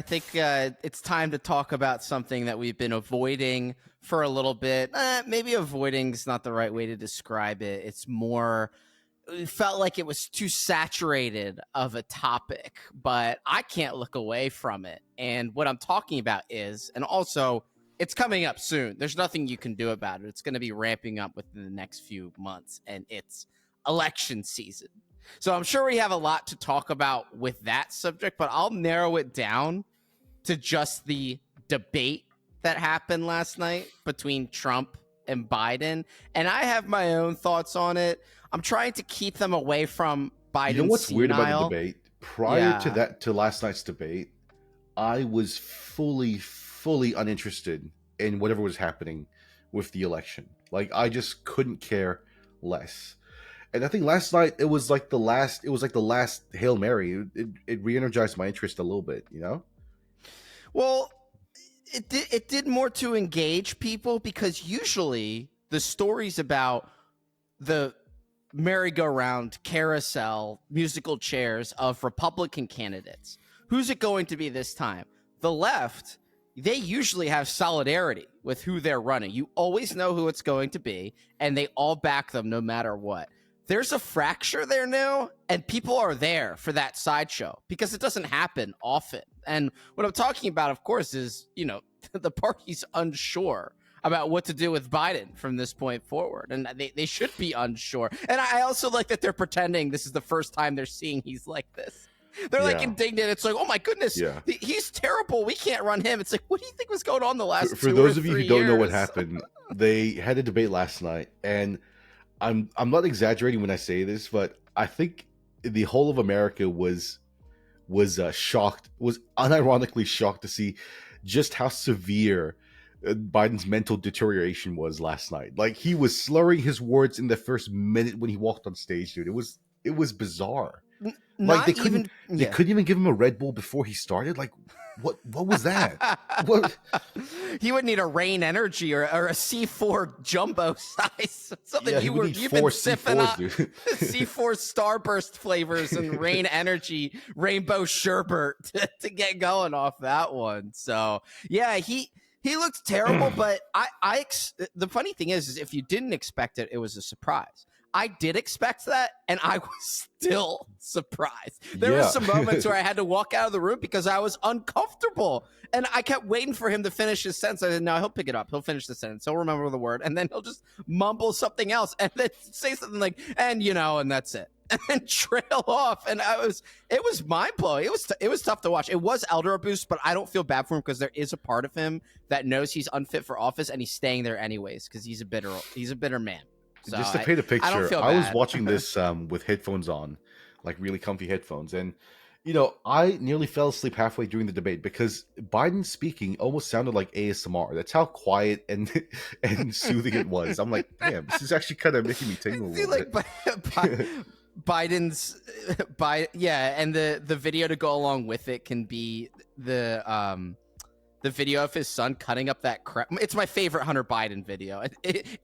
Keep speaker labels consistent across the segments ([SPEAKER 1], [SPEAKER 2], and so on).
[SPEAKER 1] think it's time to talk about something that we've been avoiding for a little bit. Maybe avoiding is not the right way to describe it. It's more, it felt like it was too saturated of a topic, but I can't look away from it. And what I'm talking about is, and also it's coming up soon. There's nothing you can do about it. It's going to be ramping up within the next few months, and it's election season. So I'm sure we have a lot to talk about with that subject, but I'll narrow it down to just the debate that happened last night between Trump and Biden. And I have my own thoughts on it. I'm trying to keep them away from Biden's
[SPEAKER 2] You know what's weird about
[SPEAKER 1] senile.
[SPEAKER 2] the debate? Prior to last night's debate, I was fully uninterested in whatever was happening with the election. Like, I just couldn't care less. And I think last night it was like the last Hail Mary. It re-energized my interest a little bit, you know?
[SPEAKER 1] Well, it did more to engage people, because usually the stories about the merry-go-round, carousel, musical chairs of Republican candidates, who's it going to be this time? The left, they usually have solidarity with who they're running. You always know who it's going to be, and they all back them no matter what. There's a fracture there now, and people are there for that sideshow because it doesn't happen often. And what I'm talking about, of course, is, the party's unsure about what to do with Biden from this point forward. And they should be unsure. And I also like that they're pretending this is the first time they're seeing he's like this. They're like indignant. It's like, oh my goodness, he's terrible. We can't run him. It's like, what do you think was going on the last
[SPEAKER 2] for
[SPEAKER 1] 2
[SPEAKER 2] those
[SPEAKER 1] or
[SPEAKER 2] of you
[SPEAKER 1] 3
[SPEAKER 2] who don't know what
[SPEAKER 1] years?
[SPEAKER 2] happened, they had a debate last night, and I'm not exaggerating when I say this, but I think the whole of America was shocked, was unironically shocked to see just how severe Biden's mental deterioration was last night. Like, he was slurring his words in the first minute when he walked on stage, dude. It was bizarre. Like, they couldn't even give him a Red Bull before he started. Like, what was that? What?
[SPEAKER 1] He would need a Rain Energy or a C4 jumbo size. Something you've been sipping up. C4 Starburst flavors and Rain Energy Rainbow Sherbet to get going off that one. So yeah, he looked terrible, but the funny thing is if you didn't expect it, it was a surprise. I did expect that, and I was still surprised. There were some moments where I had to walk out of the room because I was uncomfortable, and I kept waiting for him to finish his sentence. I said, no, he'll pick it up. He'll finish the sentence. He'll remember the word, and then he'll just mumble something else, and then say something like, and that's it, and then trail off. And it was mind-blowing. It was tough to watch. It was elder abuse, but I don't feel bad for him because there is a part of him that knows he's unfit for office, and he's staying there anyways because he's a bitter man. So
[SPEAKER 2] just to paint a picture,
[SPEAKER 1] I
[SPEAKER 2] was watching this with headphones on, like really comfy headphones. And, I nearly fell asleep halfway during the debate because Biden speaking almost sounded like ASMR. That's how quiet and soothing it was. I'm like, damn, this is actually kind of making me tingle a little bit.
[SPEAKER 1] Biden's, and the video to go along with it can be the video of his son cutting up that crap. It's my favorite Hunter Biden video.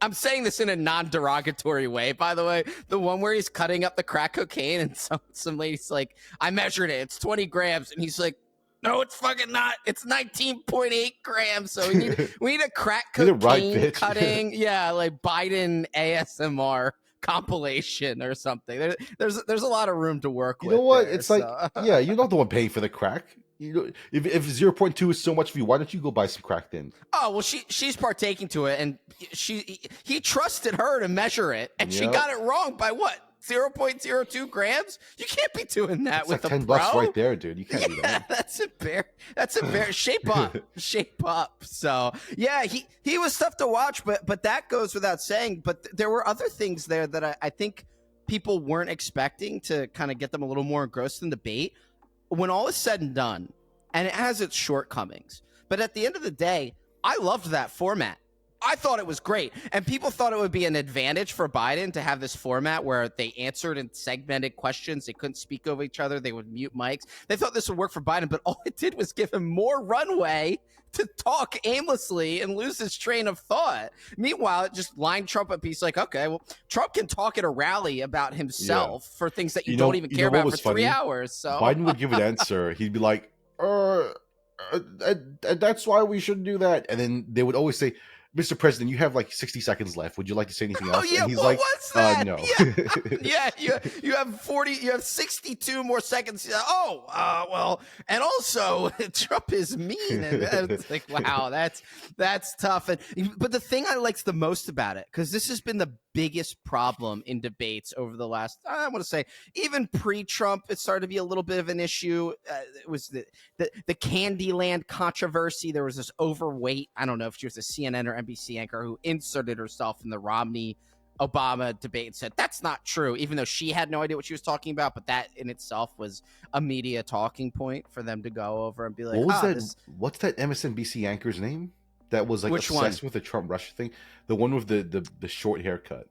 [SPEAKER 1] I'm saying this in a non-derogatory way, by the way. The one where he's cutting up the crack cocaine and some lady's like, I measured it. It's 20 grams. And he's like, no, it's fucking not. It's 19.8 grams. So we need a crack cocaine cutting. Yeah, like Biden ASMR compilation or something. There's a lot of room to work with.
[SPEAKER 2] You know what? It's like, you're not the one paying for the crack. If 0.2 is so much for you, why don't you go buy some crack then?
[SPEAKER 1] Oh, well, she's partaking to it, and he trusted her to measure it, and she got it wrong by what? 0.02 grams? You can't be doing that with
[SPEAKER 2] like
[SPEAKER 1] a
[SPEAKER 2] $10
[SPEAKER 1] pro.
[SPEAKER 2] right there, dude. You can't do that.
[SPEAKER 1] That's shape up. So yeah, he was tough to watch, but that goes without saying. But there were other things there that I think people weren't expecting to kind of get them a little more engrossed in the debate. When all is said and done, and it has its shortcomings, but at the end of the day, I loved that format. I thought it was great, and people thought it would be an advantage for Biden to have this format where they answered in segmented questions. They couldn't speak over each other. They would mute mics. They thought this would work for Biden, but all it did was give him more runway to talk aimlessly and lose his train of thought. Meanwhile, it just lined Trump up. He's like, okay, well, Trump can talk at a rally about himself for things that you don't even care about for 3 hours. So
[SPEAKER 2] Biden would give an answer. He'd be like, and that's why we shouldn't do that. And then they would always say, Mr. President, you have like 60 seconds left. Would you like to say anything else?
[SPEAKER 1] Oh yeah,
[SPEAKER 2] and he's
[SPEAKER 1] what was that?
[SPEAKER 2] No.
[SPEAKER 1] Yeah, you have 62 more seconds. Well, and also Trump is mean. And it's like, wow, that's tough. But the thing I liked the most about it, because this has been the biggest problem in debates over the last, I want to say, even pre-Trump, it started to be a little bit of an issue. It was the Candyland controversy. There was this overweight, I don't know if she was a CNN or NBC anchor, who inserted herself in the Romney Obama debate and said that's not true, even though she had no idea what she was talking about. But that in itself was a media talking point for them to go over and be like,
[SPEAKER 2] what's that MSNBC anchor's name that was like obsessed with the Trump Russia thing? The one with the short haircut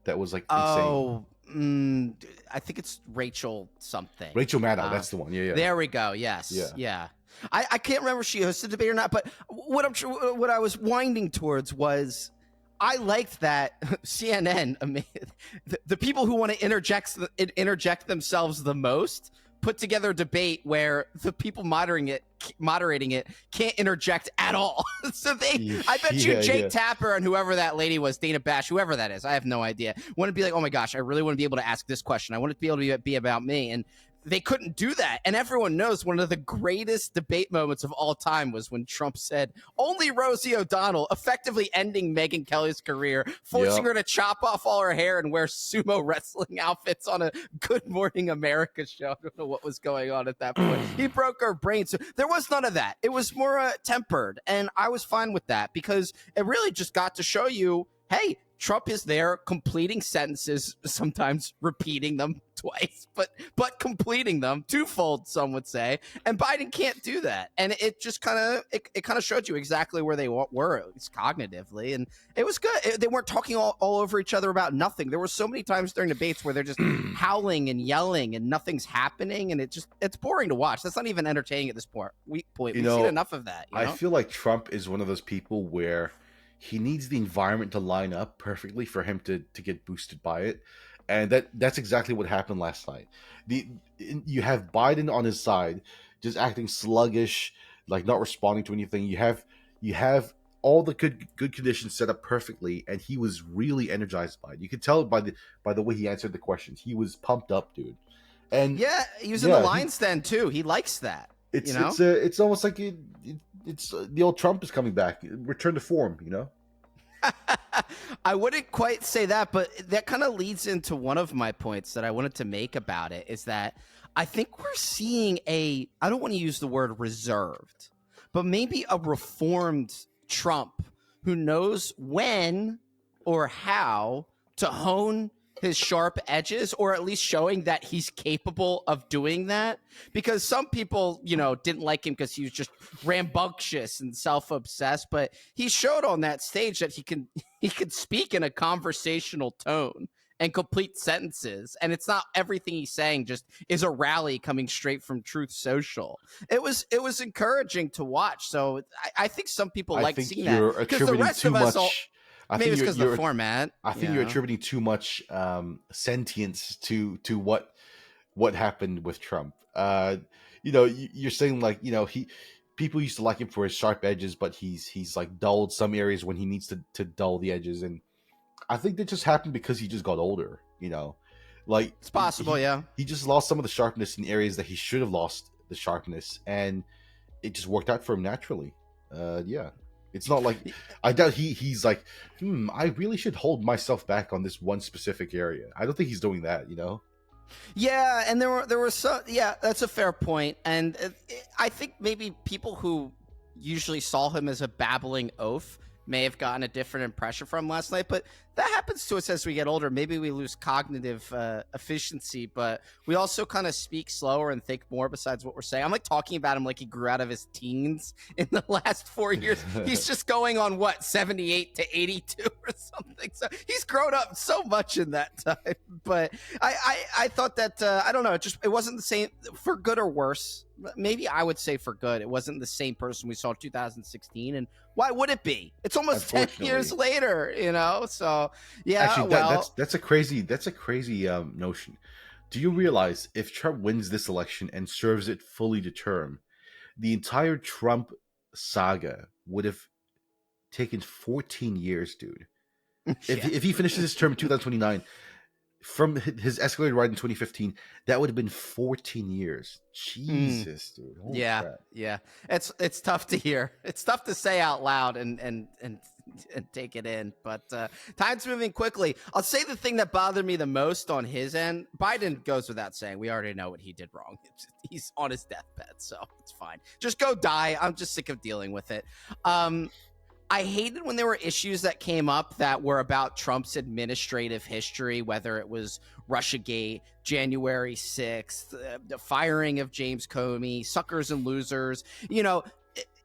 [SPEAKER 2] that was like insane.
[SPEAKER 1] I think it's Rachel something.
[SPEAKER 2] Rachel Maddow, that's the one. Yeah.
[SPEAKER 1] There we go. Yes. Yeah. I can't remember if she hosted the debate or not, but what I was winding towards was I liked that CNN, the people who want to interject themselves the most, put together a debate where the people moderating it can't interject at all. So I bet you Jake Tapper and whoever that lady was, Dana Bash, whoever that is, I have no idea, want to be like, oh my gosh, I really want to be able to ask this question. I want it to be able to be about me. And they couldn't do that. And everyone knows one of the greatest debate moments of all time was when Trump said, only Rosie O'Donnell, effectively ending Megyn Kelly's career, forcing her to chop off all her hair and wear sumo wrestling outfits on a Good Morning America show. I don't know what was going on at that point. He broke her brain. So there was none of that. It was more tempered. And I was fine with that because it really just got to show you, hey, Trump is there completing sentences, sometimes repeating them twice, but completing them twofold, some would say. And Biden can't do that. And it just kind of showed you exactly where they were, at least cognitively. And it was good. They weren't talking all over each other about nothing. There were so many times during debates where they're just howling and yelling and nothing's happening. And it's boring to watch. That's not even entertaining at this point. We've seen enough of that.
[SPEAKER 2] I feel like Trump is one of those people where he needs the environment to line up perfectly for him to get boosted by it. And that's exactly what happened last night. You have Biden on his side, just acting sluggish, like not responding to anything. You have all the good conditions set up perfectly, and he was really energized by it. You could tell by the way he answered the questions. He was pumped up, dude. And
[SPEAKER 1] yeah, he was in the lion's den too. He likes that.
[SPEAKER 2] It's almost like it's the old Trump is coming back, return to form,
[SPEAKER 1] I wouldn't quite say that, but that kind of leads into one of my points that I wanted to make about it, is that I think we're seeing I don't want to use the word reserved, but maybe a reformed Trump who knows when or how to hone his sharp edges, or at least showing that he's capable of doing that. Because some people, didn't like him because he was just rambunctious and self-obsessed, but he showed on that stage that he could speak in a conversational tone and complete sentences, and it's not everything he's saying just is a rally coming straight from Truth Social. It was encouraging to watch. So I think some people like seeing that, because the rest of us maybe it's because of the format.
[SPEAKER 2] I think you're attributing too much sentience to what happened with Trump. You're saying people used to like him for his sharp edges, but he's like dulled some areas when he needs to dull the edges, and I think that just happened because he just got older. It's
[SPEAKER 1] possible.
[SPEAKER 2] He just lost some of the sharpness in areas that he should have lost the sharpness, and it just worked out for him naturally. It's not like I doubt he's like, I really should hold myself back on this one specific area. I don't think he's doing that,
[SPEAKER 1] Yeah, and there were some. Yeah, that's a fair point, and I think maybe people who usually saw him as a babbling oaf may have gotten a different impression from last night, but that happens to us as we get older. Maybe we lose cognitive efficiency, but we also kind of speak slower and think more besides what we're saying. I'm like talking about him like he grew out of his teens in the last 4 years. He's just going on 78 to 82 or something. So he's grown up so much in that time. But I thought that, I don't know, it wasn't the same, for good or worse. Maybe I would say for good. It wasn't the same person we saw in 2016. And why would it be? It's almost 10 years later, So yeah,
[SPEAKER 2] actually, that's a crazy notion. Do you realize if Trump wins this election and serves it fully to term, the entire Trump saga would have taken 14 years, dude. If he finishes his term in 2029, from his escalated ride in 2015, that would have been 14 years. Jesus, dude. Holy crap.
[SPEAKER 1] Yeah. It's tough to hear. It's tough to say out loud and take it in. But time's moving quickly. I'll say the thing that bothered me the most on his end. Biden goes without saying. We already know what he did wrong. He's on his deathbed, so it's fine. Just go die. I'm just sick of dealing with it. I hated when there were issues that came up that were about Trump's administrative history, whether it was Russiagate, January 6th, the firing of James Comey, suckers and losers. You know,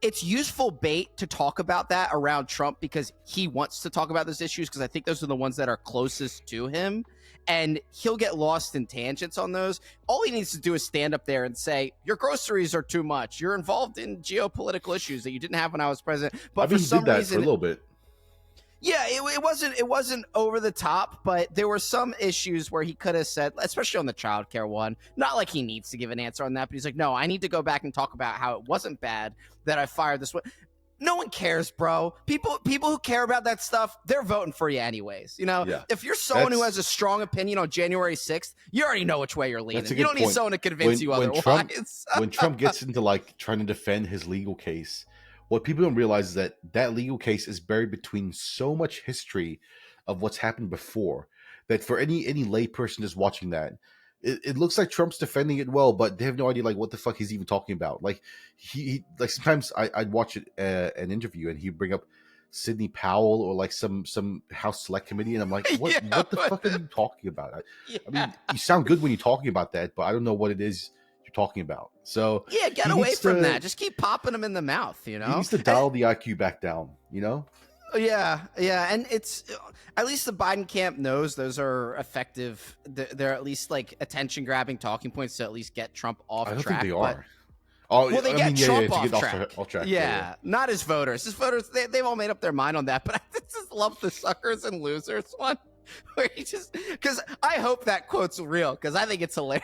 [SPEAKER 1] it's useful bait to talk about that around Trump because he wants to talk about those issues because I think those are the ones that are closest to him. And he'll get lost in tangents on those. All he needs to do is stand up there and say, your groceries are too much. You're involved in geopolitical issues that you didn't have when I was president. But for some reason,
[SPEAKER 2] for a little bit.
[SPEAKER 1] Yeah, it wasn't over the top, but there were some issues where he could have said, especially on the childcare one, not like he needs to give an answer on that, but he's like, no, I need to go back and talk about how it wasn't bad that I fired this one. No one cares, bro. People who care about that stuff, they're voting for you anyways. You know, if you're someone who has a strong opinion on January 6th, you already know which way you're leaning. You don't need someone to convince you otherwise.
[SPEAKER 2] When Trump gets into like trying to defend his legal case, what people don't realize is that that legal case is buried between so much history of what's happened before that for any lay person just watching that, it looks like Trump's defending it well, but they have no idea like what the fuck he's even talking about. Like he like sometimes I'd watch an interview and he'd bring up Sidney Powell or like some House Select Committee, and I'm like, what the fuck are you talking about? I mean, you sound good when you're talking about that, but I don't know what it is you're talking about. So
[SPEAKER 1] get away from that. Just keep popping them in the mouth. You know,
[SPEAKER 2] he needs to dial the IQ back down. You know.
[SPEAKER 1] Yeah, and it's at least the Biden camp knows those are effective. They're at least like attention-grabbing talking points to at least get Trump off track.
[SPEAKER 2] I don't think they are.
[SPEAKER 1] Well, they get Trump off track.
[SPEAKER 2] Yeah,
[SPEAKER 1] not his voters. His voters, they've all made up their mind on that. But I just love the suckers and losers one. Where he just, because I hope that quote's real, because I think it's hilarious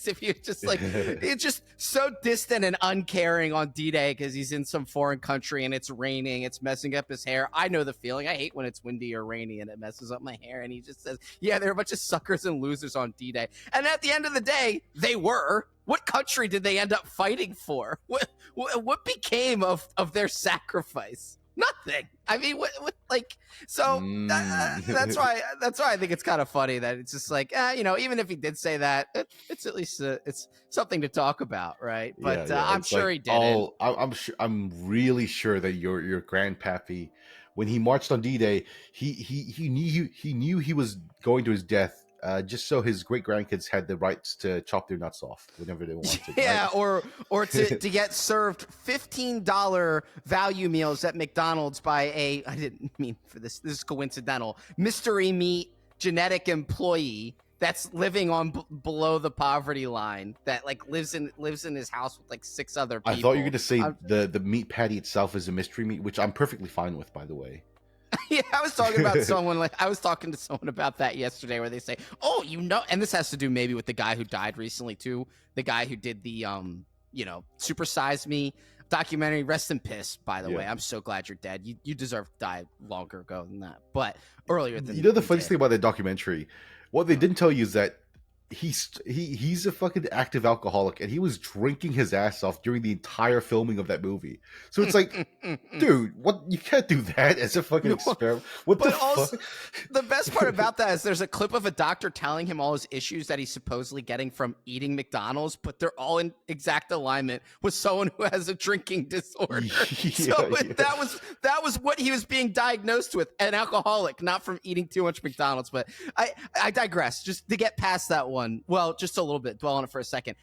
[SPEAKER 1] if you just like, it's just so distant and uncaring on D-Day because he's in some foreign country and it's raining, it's messing up his hair. I know the feeling. I hate when it's windy or rainy and it messes up my hair. And he just says, yeah, they're a bunch of suckers and losers on D-Day. And at the end of the day, they were. What country did they end up fighting for? What became of their sacrifice? Nothing. I mean, what like, so that's why I think it's kind of funny that it's just like, you know, even if he did say that, it's at least it's something to talk about, right? But I'm sure like he didn't.
[SPEAKER 2] I'm really sure that your grandpappy, when he marched on D-Day, he knew he was going to his death. Just so his great grandkids had the rights to chop their nuts off whenever they wanted.
[SPEAKER 1] Yeah, right? or to get served $15 value meals at McDonald's by I didn't mean for this. This is coincidental. Mystery meat genetic employee that's living on below the poverty line that like lives in his house with like 6 other people.
[SPEAKER 2] I thought you were going to say the meat patty itself is a mystery meat, which I'm perfectly fine with, by the way.
[SPEAKER 1] Yeah, I was talking about I was talking to someone about that yesterday where they say, oh, you know, and this has to do maybe with the guy who died recently too, the guy who did the, you know, Super Size Me documentary. Rest in piss, by the way. I'm so glad you're dead. You deserve to die longer ago than that, but earlier than
[SPEAKER 2] you know. The funniest thing about that documentary, what they didn't tell you is that he's a fucking active alcoholic and he was drinking his ass off during the entire filming of that movie. So it's like, dude, what? You can't do that as a fucking experiment. What the fuck?
[SPEAKER 1] The best part about that is there's a clip of a doctor telling him all his issues that he's supposedly getting from eating McDonald's, but they're all in exact alignment with someone who has a drinking disorder. That was what he was being diagnosed with, an alcoholic, not from eating too much McDonald's. But I digress. Just to get past that one. Well, just a little bit, dwell on it for a second.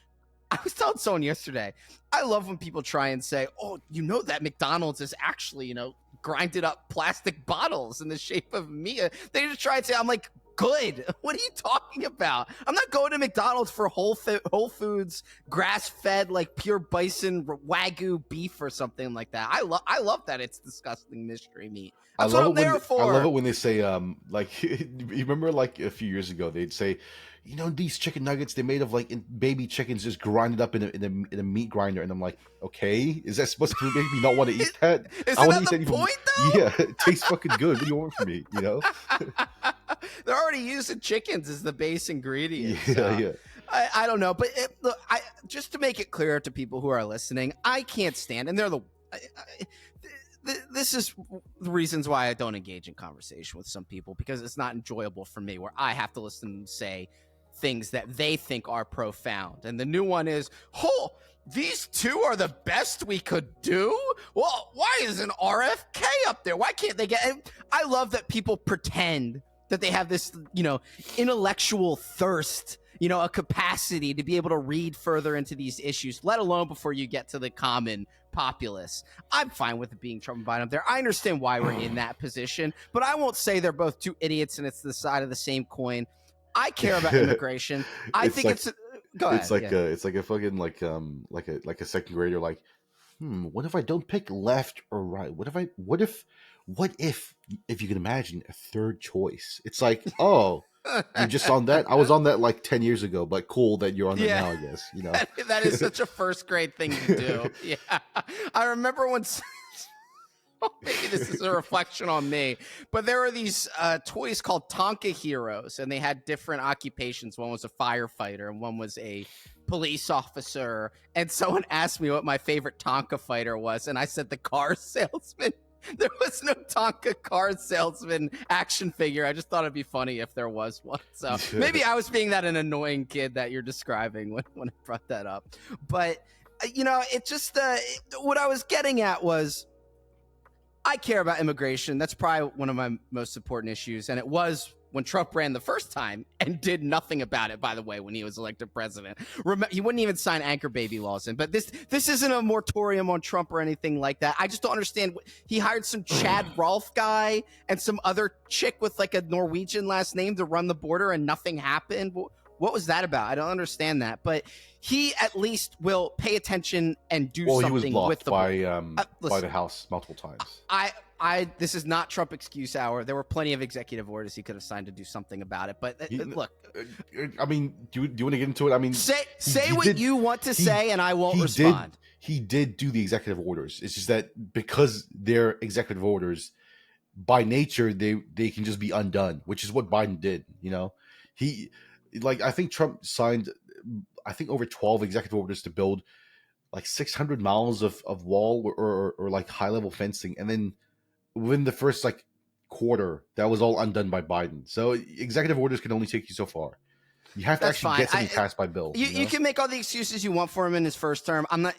[SPEAKER 1] I was telling someone yesterday, I love when people try and say, oh, you know that McDonald's is actually, you know, grinded up plastic bottles in the shape of meat. They just try and say, I'm like, good. What are you talking about? I'm not going to McDonald's for Whole Foods grass-fed, like pure bison Wagyu beef or something like that. I love that it's disgusting mystery meat. That's what I'm there for.
[SPEAKER 2] I love it when they say, like, you remember like a few years ago, they'd say, you know, these chicken nuggets, they're made of like baby chickens just grinded up in a meat grinder. And I'm like, okay, is that supposed to make me not want to eat that?
[SPEAKER 1] I want to eat that point, though?
[SPEAKER 2] Yeah, it tastes fucking good. What do you want from me, you know?
[SPEAKER 1] They're already using chickens as the base ingredient.
[SPEAKER 2] Yeah.
[SPEAKER 1] I don't know. But look, just to make it clear to people who are listening, I can't stand, and they're this is the reasons why I don't engage in conversation with some people, because it's not enjoyable for me, where I have to listen to them say things that they think are profound. And the new one is, oh, these two are the best we could do? Well, why isn't RFK up there? Why can't they get... I love that people pretend that they have this, you know, intellectual thirst, you know, a capacity to be able to read further into these issues, let alone before you get to the common populace. I'm fine with it being Trump and Biden up there. I understand why we're in that position, but I won't say they're both two idiots and it's the side of the same coin. I care about immigration. I think it's go ahead.
[SPEAKER 2] It's like a fucking like a second grader, like, what if I don't pick left or right? What if you can imagine a third choice? It's like, oh, you're just on that. I was on that like 10 years ago, but cool that you're on that now, I guess. You know,
[SPEAKER 1] that is such a first grade thing to do. Yeah, I remember when. Maybe this is a reflection on me, but there were these toys called Tonka Heroes, and they had different occupations. One was a firefighter, and one was a police officer. And someone asked me what my favorite Tonka fighter was, and I said the car salesman. There was no Tonka car salesman action figure. I just thought it'd be funny if there was one. So maybe I was being that an annoying kid that you're describing when I brought that up. But, you know, it just what I was getting at was, I care about immigration. That's probably one of my most important issues. And it was when Trump ran the first time and did nothing about it, by the way, when he was elected president. He wouldn't even sign anchor baby laws in. But this isn't a moratorium on Trump or anything like that. I just don't understand. He hired some Chad Rolfe guy and some other chick with like a Norwegian last name to run the border, and nothing happened. What was that about? I don't understand that. But he at least will pay attention and do something with the...
[SPEAKER 2] Well, he was blocked by the House multiple times.
[SPEAKER 1] This is not Trump excuse hour. There were plenty of executive orders he could have signed to do something about it. But look...
[SPEAKER 2] I mean, do you want to get into it? I mean...
[SPEAKER 1] Say what you want to say, and I won't respond.
[SPEAKER 2] He did do the executive orders. It's just that because they're executive orders, by nature, they can just be undone, which is what Biden did, you know? I think Trump signed, over 12 executive orders to build like 600 miles of wall or like high level fencing. And then within the first like quarter, that was all undone by Biden. So executive orders can only take you so far. You have to get something passed by bill.
[SPEAKER 1] You can make all the excuses you want for him in his first term. I'm not.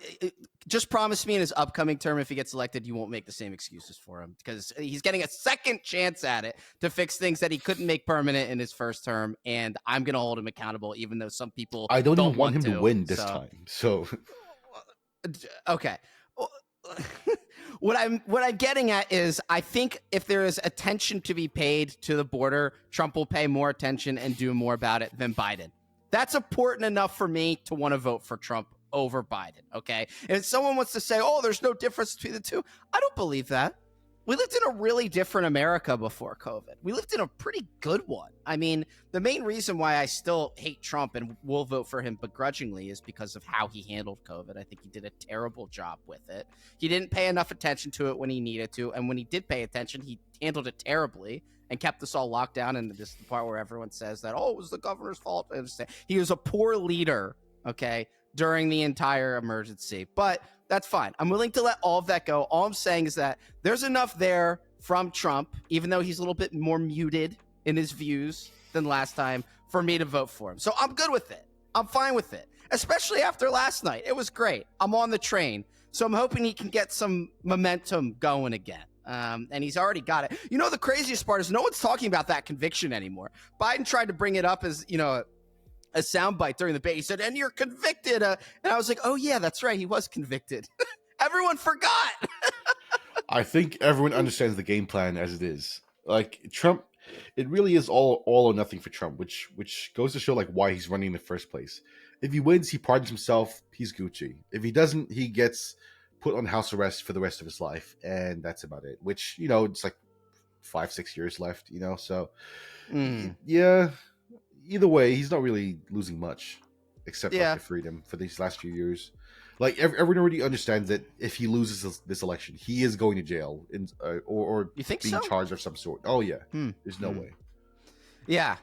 [SPEAKER 1] Just promise me in his upcoming term, if he gets elected, you won't make the same excuses for him, because he's getting a second chance at it to fix things that he couldn't make permanent in his first term. And I'm going to hold him accountable, even though some people
[SPEAKER 2] I don't even want him to win this time. So
[SPEAKER 1] okay. What I'm getting at is, I think if there is attention to be paid to the border, Trump will pay more attention and do more about it than Biden. That's important enough for me to want to vote for Trump over Biden, okay? And if someone wants to say, oh, there's no difference between the two, I don't believe that. We lived in a really different America before COVID. We lived in a pretty good one. I mean, the main reason why I still hate Trump and will vote for him begrudgingly is because of how he handled COVID. I think he did a terrible job with it. He didn't pay enough attention to it when he needed to. And when he did pay attention, he handled it terribly and kept us all locked down. And this is the part where everyone says that, oh, it was the governor's fault. I understand. He was a poor leader, okay, during the entire emergency. But that's fine. I'm willing to let all of that go. All I'm saying is that there's enough there from Trump, even though he's a little bit more muted in his views than last time, for me to vote for him. So I'm good with it. I'm fine with it, especially after last night. It was great. I'm on the train. So I'm hoping he can get some momentum going again. And he's already got it. You know, the craziest part is no one's talking about that conviction anymore. Biden tried to bring it up as, you know, a soundbite during the debate. He said, and you're convicted. And I was like, oh, yeah, that's right. He was convicted. Everyone forgot.
[SPEAKER 2] I think everyone understands the game plan as it is. Like, Trump, it really is all or nothing for Trump, which goes to show like why he's running in the first place. If he wins, he pardons himself, he's Gucci. If he doesn't, he gets put on house arrest for the rest of his life, and that's about it. Which, you know, it's like 5-6 years left, you know. So yeah, either way, he's not really losing much, except like the freedom for these last few years. Like everyone already understands that if he loses this election, he is going to jail or
[SPEAKER 1] you think
[SPEAKER 2] being charged of some sort. Oh yeah, there's no way.
[SPEAKER 1] Yeah.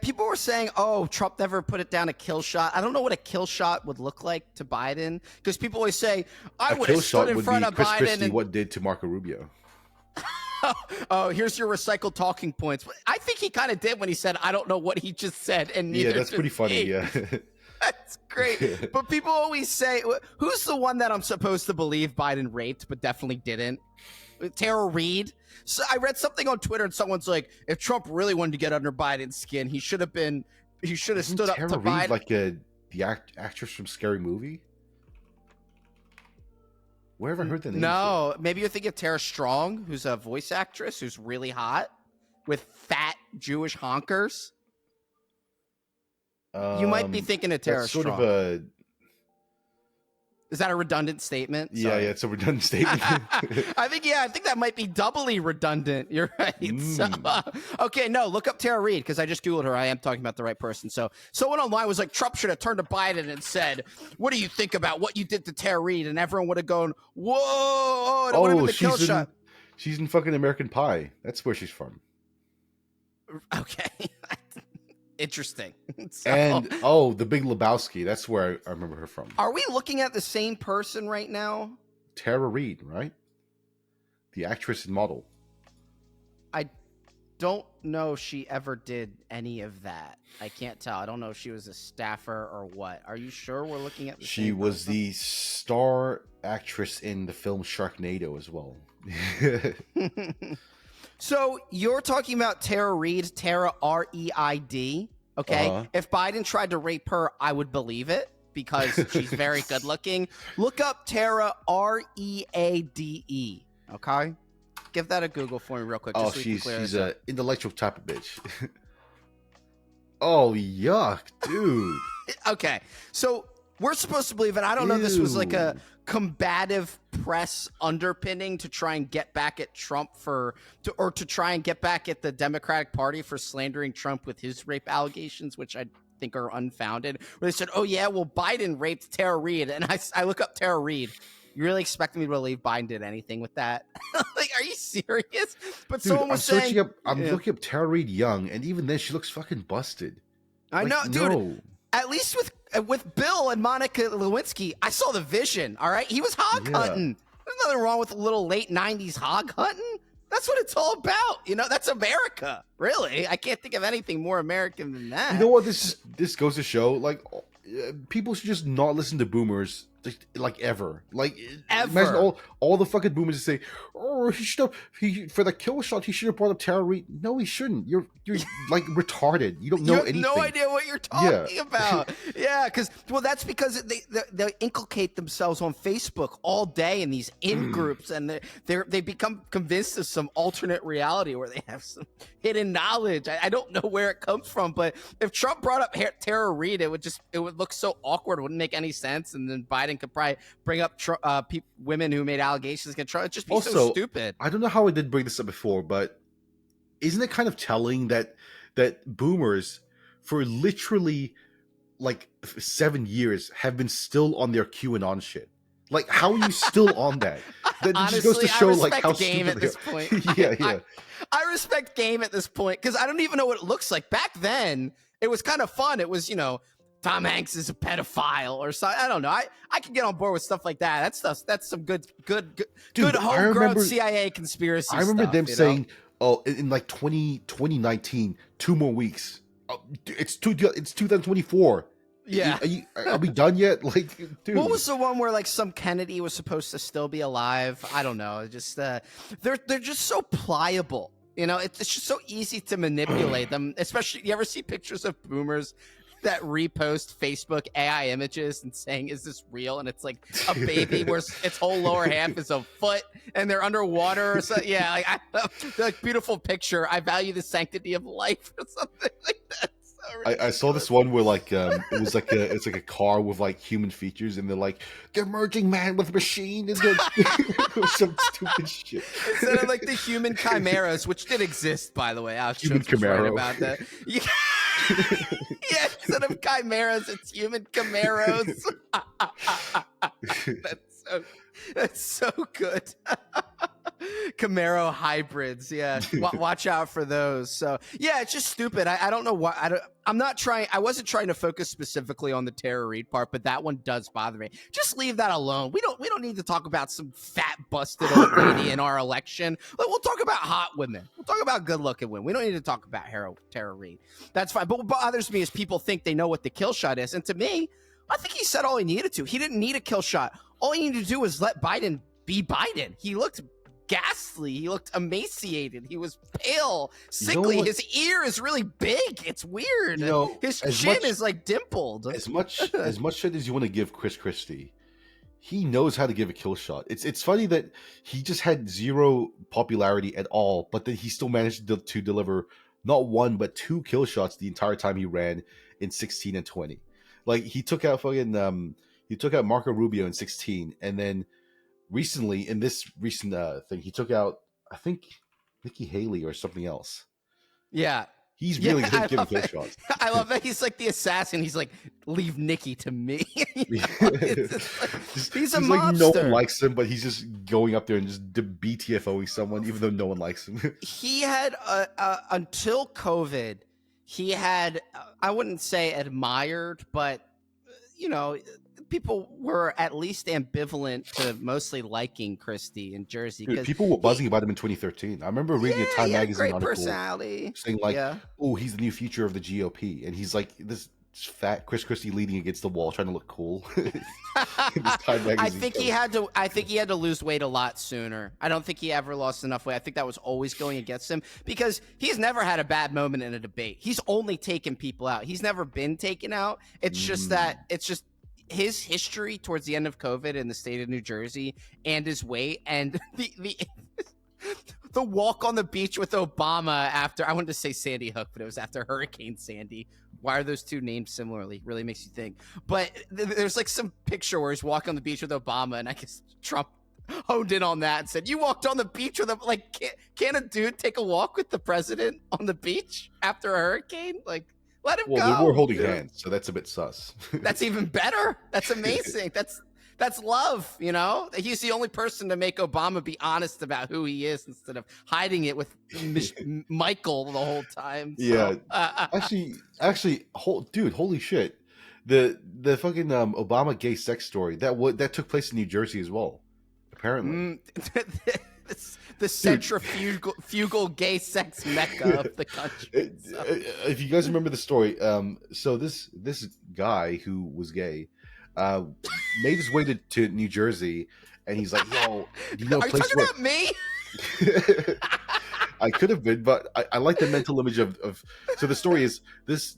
[SPEAKER 1] People were saying, "Oh, Trump never put it down a kill shot." I don't know what a kill shot would look like to Biden, because people always say, "I would have stood in front of
[SPEAKER 2] Chris
[SPEAKER 1] Biden."
[SPEAKER 2] Christie,
[SPEAKER 1] and
[SPEAKER 2] what did to Marco Rubio?
[SPEAKER 1] Oh, here's your recycled talking points. I think he kind of did when he said, "I don't know what he just said," and neither
[SPEAKER 2] that's pretty funny. Yeah.
[SPEAKER 1] That's great. But people always say, who's the one that I'm supposed to believe Biden raped but definitely didn't? Tara Reid. So I read something on Twitter and someone's like, if Trump really wanted to get under Biden's skin, he should have stood up to Biden.
[SPEAKER 2] Like the actress from Scary Movie? Where have I heard the name?
[SPEAKER 1] No, maybe you're thinking of Tara Strong, who's a voice actress who's really hot with fat Jewish honkers. You might be thinking of Tara Strong. Is that a redundant statement?
[SPEAKER 2] Yeah, it's a redundant statement.
[SPEAKER 1] I think that might be doubly redundant. You're right. So, okay, no, look up Tara Reid, because I just Googled her. I am talking about the right person. So someone online was like, Trump should have turned to Biden and said, "What do you think about what you did to Tara Reid?" And everyone would have gone, "Whoa!" It would have been the kill shot.
[SPEAKER 2] She's in fucking American Pie. That's where she's from.
[SPEAKER 1] Okay. Interesting.
[SPEAKER 2] And the Big Lebowski. That's where I remember her from.
[SPEAKER 1] Are we looking at the same person right now?
[SPEAKER 2] Tara Reid, right? The actress and model.
[SPEAKER 1] I don't know if she ever did any of that. I can't tell. I don't know if she was a staffer or what. Are you sure we're looking at the same person?
[SPEAKER 2] She was the star actress in the film Sharknado as well.
[SPEAKER 1] So you're talking about Tara Reid, Tara R-E-I-D, okay? If Biden tried to rape her, I would believe it, because she's very good looking. Look up Tara R-E-A-D-E, okay? Give that a Google for me real quick.
[SPEAKER 2] Just so she's an intellectual type of bitch. Oh, yuck, dude. Okay,
[SPEAKER 1] so we're supposed to believe it. I don't know. This was like a combative press underpinning to try and get back at Trump to try and get back at the Democratic Party for slandering Trump with his rape allegations, which I think are unfounded. Where they said, "Oh yeah, well Biden raped Tara Reid," and I look up Tara Reid. You really expect me to believe Biden did anything with that? Like, are you serious? But dude, someone was saying,
[SPEAKER 2] I'm looking up Tara Reid young, and even then she looks fucking busted.
[SPEAKER 1] I know, dude. No. At least with Bill and Monica Lewinsky, I saw the vision. All right, he was hog hunting. There's nothing wrong with a little late '90s hog hunting. That's what it's all about. You know, that's America. Really, I can't think of anything more American than that.
[SPEAKER 2] You know what? This goes to show, like, people should just not listen to boomers. Like ever. Imagine all the fucking boomers that say, "Oh, for the kill shot he should have brought up Tara Reid." No, he shouldn't. You're like retarded. You don't know anything.
[SPEAKER 1] No idea what you're talking about. Yeah, that's because they inculcate themselves on Facebook all day in these groups, and they become convinced of some alternate reality where they have some hidden knowledge. I don't know where it comes from, but if Trump brought up Tara Reid, it would look so awkward. It wouldn't make any sense, and then Biden could probably bring up women who made allegations against Trump. It'd just be so stupid.
[SPEAKER 2] I don't know how I did bring this up before, but isn't it kind of telling that boomers for literally like 7 years have been still on their QAnon shit? Like, how are you still on that? That
[SPEAKER 1] honestly,
[SPEAKER 2] just goes to show like how
[SPEAKER 1] game
[SPEAKER 2] stupid
[SPEAKER 1] at this point.
[SPEAKER 2] Yeah.
[SPEAKER 1] I respect game at this point because I don't even know what it looks like. Back then, it was kind of fun. It was, Tom Hanks is a pedophile or something. I don't know. I can get on board with stuff like that. That's some good homegrown CIA conspiracy.
[SPEAKER 2] I remember them saying, "Oh, in like 2019, 2 more weeks. It's 2024.
[SPEAKER 1] Yeah,
[SPEAKER 2] are we done yet? Like, dude,
[SPEAKER 1] what was the one where like some Kennedy was supposed to still be alive? I don't know. Just they're just so pliable. It's just so easy to manipulate them. Especially, you ever see pictures of boomers that repost Facebook AI images and saying, "Is this real?" And it's like a baby where its whole lower half is a foot and they're underwater or so. Yeah, like beautiful picture. I value the sanctity of life or something like that.
[SPEAKER 2] I saw this one where like it's like a car with like human features, and they're like, they're merging man with machine, and some stupid shit.
[SPEAKER 1] Instead of like the human chimeras, which did exist, by the way.
[SPEAKER 2] Human chimera.
[SPEAKER 1] Right about that. Yeah. Yeah, instead of chimeras, it's human camaros. That's so good. Camaro hybrids, yeah. Watch out for those. So yeah, it's just stupid. I don't know why. I wasn't trying to focus specifically on the Tara Reid part, but that one does bother me. Just leave that alone. We don't need to talk about some fat busted old lady in our election. We'll talk about hot women. We'll talk about good looking women. We don't need to talk about Tara Reid. That's fine. But what bothers me is people think they know what the kill shot is, and to me, I think he said all he needed to. He didn't need a kill shot. All he needed to do was let Biden be Biden. He looked ghastly. He looked emaciated. He was pale, sickly. His ear is really big. It's weird. His chin is like dimpled.
[SPEAKER 2] As much shit as you want to give Chris Christie, he knows how to give a kill shot. It's funny that he just had zero popularity at all, but then he still managed to deliver not one but two kill shots the entire time he ran in 16 and 20. Like he took out Marco Rubio in 16, and then recently in this recent thing he took out, I think, Nikki Haley or something else.
[SPEAKER 1] Yeah,
[SPEAKER 2] he's really good at giving kill shots.
[SPEAKER 1] I love that he's like the assassin. He's like, leave Nikki to me. He's a monster.
[SPEAKER 2] Like, no one likes him, but he's just going up there and just BTFOing someone, even though no one likes him.
[SPEAKER 1] He had until COVID. He had, I wouldn't say admired, but, people were at least ambivalent to mostly liking Christie in Jersey.
[SPEAKER 2] Dude, people were buzzing about him in 2013. I remember reading a Time magazine article saying like, oh, he's the new future of the GOP. And he's like this fat Chris Christie leaning against the wall trying to look cool.
[SPEAKER 1] I think he had to lose weight a lot sooner. I don't think he ever lost enough weight. I think that was always going against him because he's never had a bad moment in a debate. He's only taken people out. He's never been taken out. It's just his history towards the end of COVID in the state of New Jersey and his weight and the walk on the beach with Obama after, I wanted to say Sandy Hook, but it was after Hurricane Sandy. Why are those two named similarly? Really makes you think. But there's like some picture where he's walking on the beach with Obama, and I guess Trump honed in on that and said, you walked on the beach with him. Like, can a dude take a walk with the president on the beach after a hurricane? Like, let him go.
[SPEAKER 2] Well, they were holding hands, so that's a bit sus.
[SPEAKER 1] That's even better. That's amazing. That's love, He's the only person to make Obama be honest about who he is instead of hiding it with Michael the whole time. So.
[SPEAKER 2] Yeah. Actually, holy shit. The fucking Obama gay sex story, that took place in New Jersey as well, apparently.
[SPEAKER 1] The centrifugal gay sex mecca of the country. So.
[SPEAKER 2] If you guys remember the story, so this guy who was gay made his way to New Jersey, and he's like, "Yo, do you know a place
[SPEAKER 1] where?" Are you talking about me?
[SPEAKER 2] I could have been, but I like the mental image of. So the story is this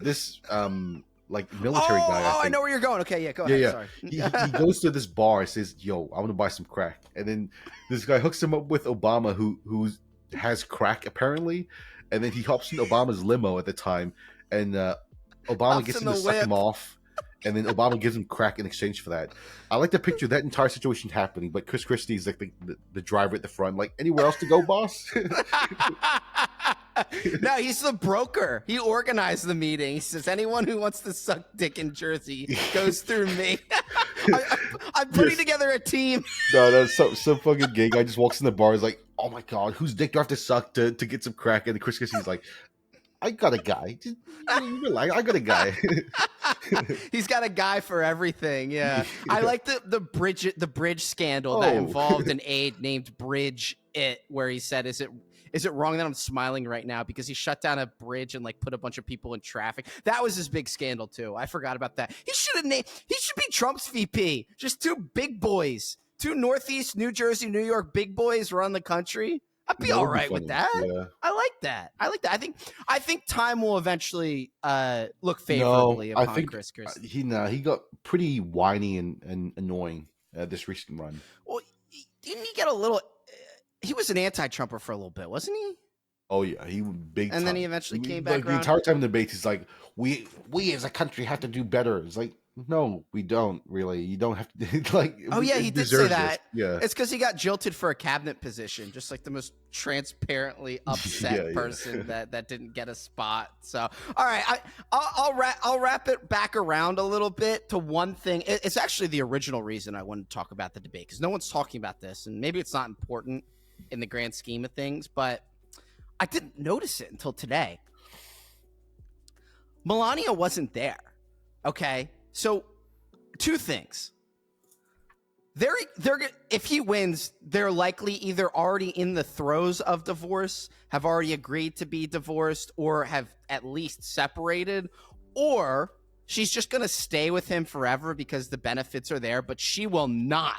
[SPEAKER 2] like military guy.
[SPEAKER 1] I know where you're going. Okay, yeah, go ahead. Yeah. Sorry.
[SPEAKER 2] He goes to this bar and says, "Yo, I want to buy some crack," and then this guy hooks him up with Obama, who has crack apparently, and then he hops in Obama's limo at the time, and Obama gets him to suck him off. And then Obama gives him crack in exchange for that. I like to picture that entire situation happening, but Chris Christie is like the driver at the front. Like, anywhere else to go, boss?
[SPEAKER 1] No, he's the broker. He organized the meeting. He says, anyone who wants to suck dick in Jersey goes through me. I'm putting together a team.
[SPEAKER 2] No, some fucking gay guy just walks in the bar. Is like, oh my God, whose dick do I have to suck to get some crack? And Chris Christie's like, I got a guy. I got a guy.
[SPEAKER 1] He's got a guy for everything. Yeah, I like the bridge scandal that involved an aide named Bridge where he said, "Is it wrong that I'm smiling right now because he shut down a bridge and like put a bunch of people in traffic?" That was his big scandal too. I forgot about that. He should be Trump's VP. Just two big boys, two Northeast New Jersey, New York big boys run the country. I'd be all right with that.
[SPEAKER 2] Yeah.
[SPEAKER 1] I like that. I think time will eventually look favorably upon Chris Christie.
[SPEAKER 2] He got pretty whiny and annoying this recent run.
[SPEAKER 1] Well, didn't he get a little? He was an anti-Trumper for a little bit, wasn't he?
[SPEAKER 2] Oh yeah, he was big.
[SPEAKER 1] And then he eventually came back around.
[SPEAKER 2] The entire time in the debate, he's like, "We as a country have to do better." It's like, no, we don't really. You don't have to. Like,
[SPEAKER 1] oh yeah, he did say that.
[SPEAKER 2] This. Yeah,
[SPEAKER 1] it's because he got jilted for a cabinet position, just like the most transparently upset person that didn't get a spot. So, all right, I'll wrap it back around a little bit to one thing. It's actually the original reason I wanted to talk about the debate, because no one's talking about this, and maybe it's not important in the grand scheme of things, but I didn't notice it until today. Melania wasn't there. Okay, so two things. They're if he wins, they're likely either already in the throes of divorce, have already agreed to be divorced, or have at least separated, or she's just going to stay with him forever because the benefits are there, but she will not.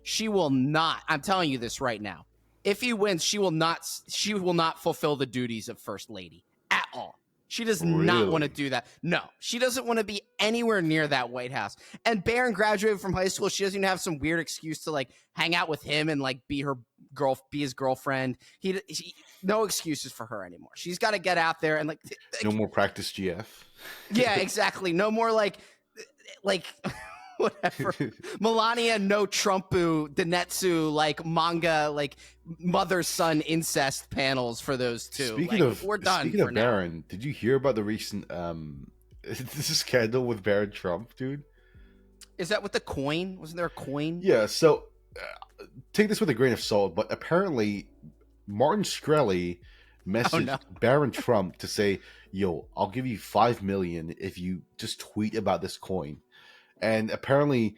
[SPEAKER 1] She will not. I'm telling you this right now. If he wins, she will not fulfill the duties of First Lady at all. She does not want to do that. No, she doesn't want to be anywhere near that White House. And Barron graduated from high school. She doesn't even have some weird excuse to like hang out with him and like be his girlfriend. No excuses for her anymore. She's got to get out there and like
[SPEAKER 2] no more practice GF.
[SPEAKER 1] Yeah, exactly. No more like whatever. Melania no Trumpu Denetsu like manga like mother-son incest panels for those two. We're done.
[SPEAKER 2] Speaking of Barron, did you hear about the recent this scandal with Barron Trump, dude?
[SPEAKER 1] Is that with the coin? Wasn't there a coin?
[SPEAKER 2] Yeah, so take this with a grain of salt, but apparently Martin Shkreli messaged Barron Trump to say, "Yo, I'll give you $5 million if you just tweet about this coin." And apparently,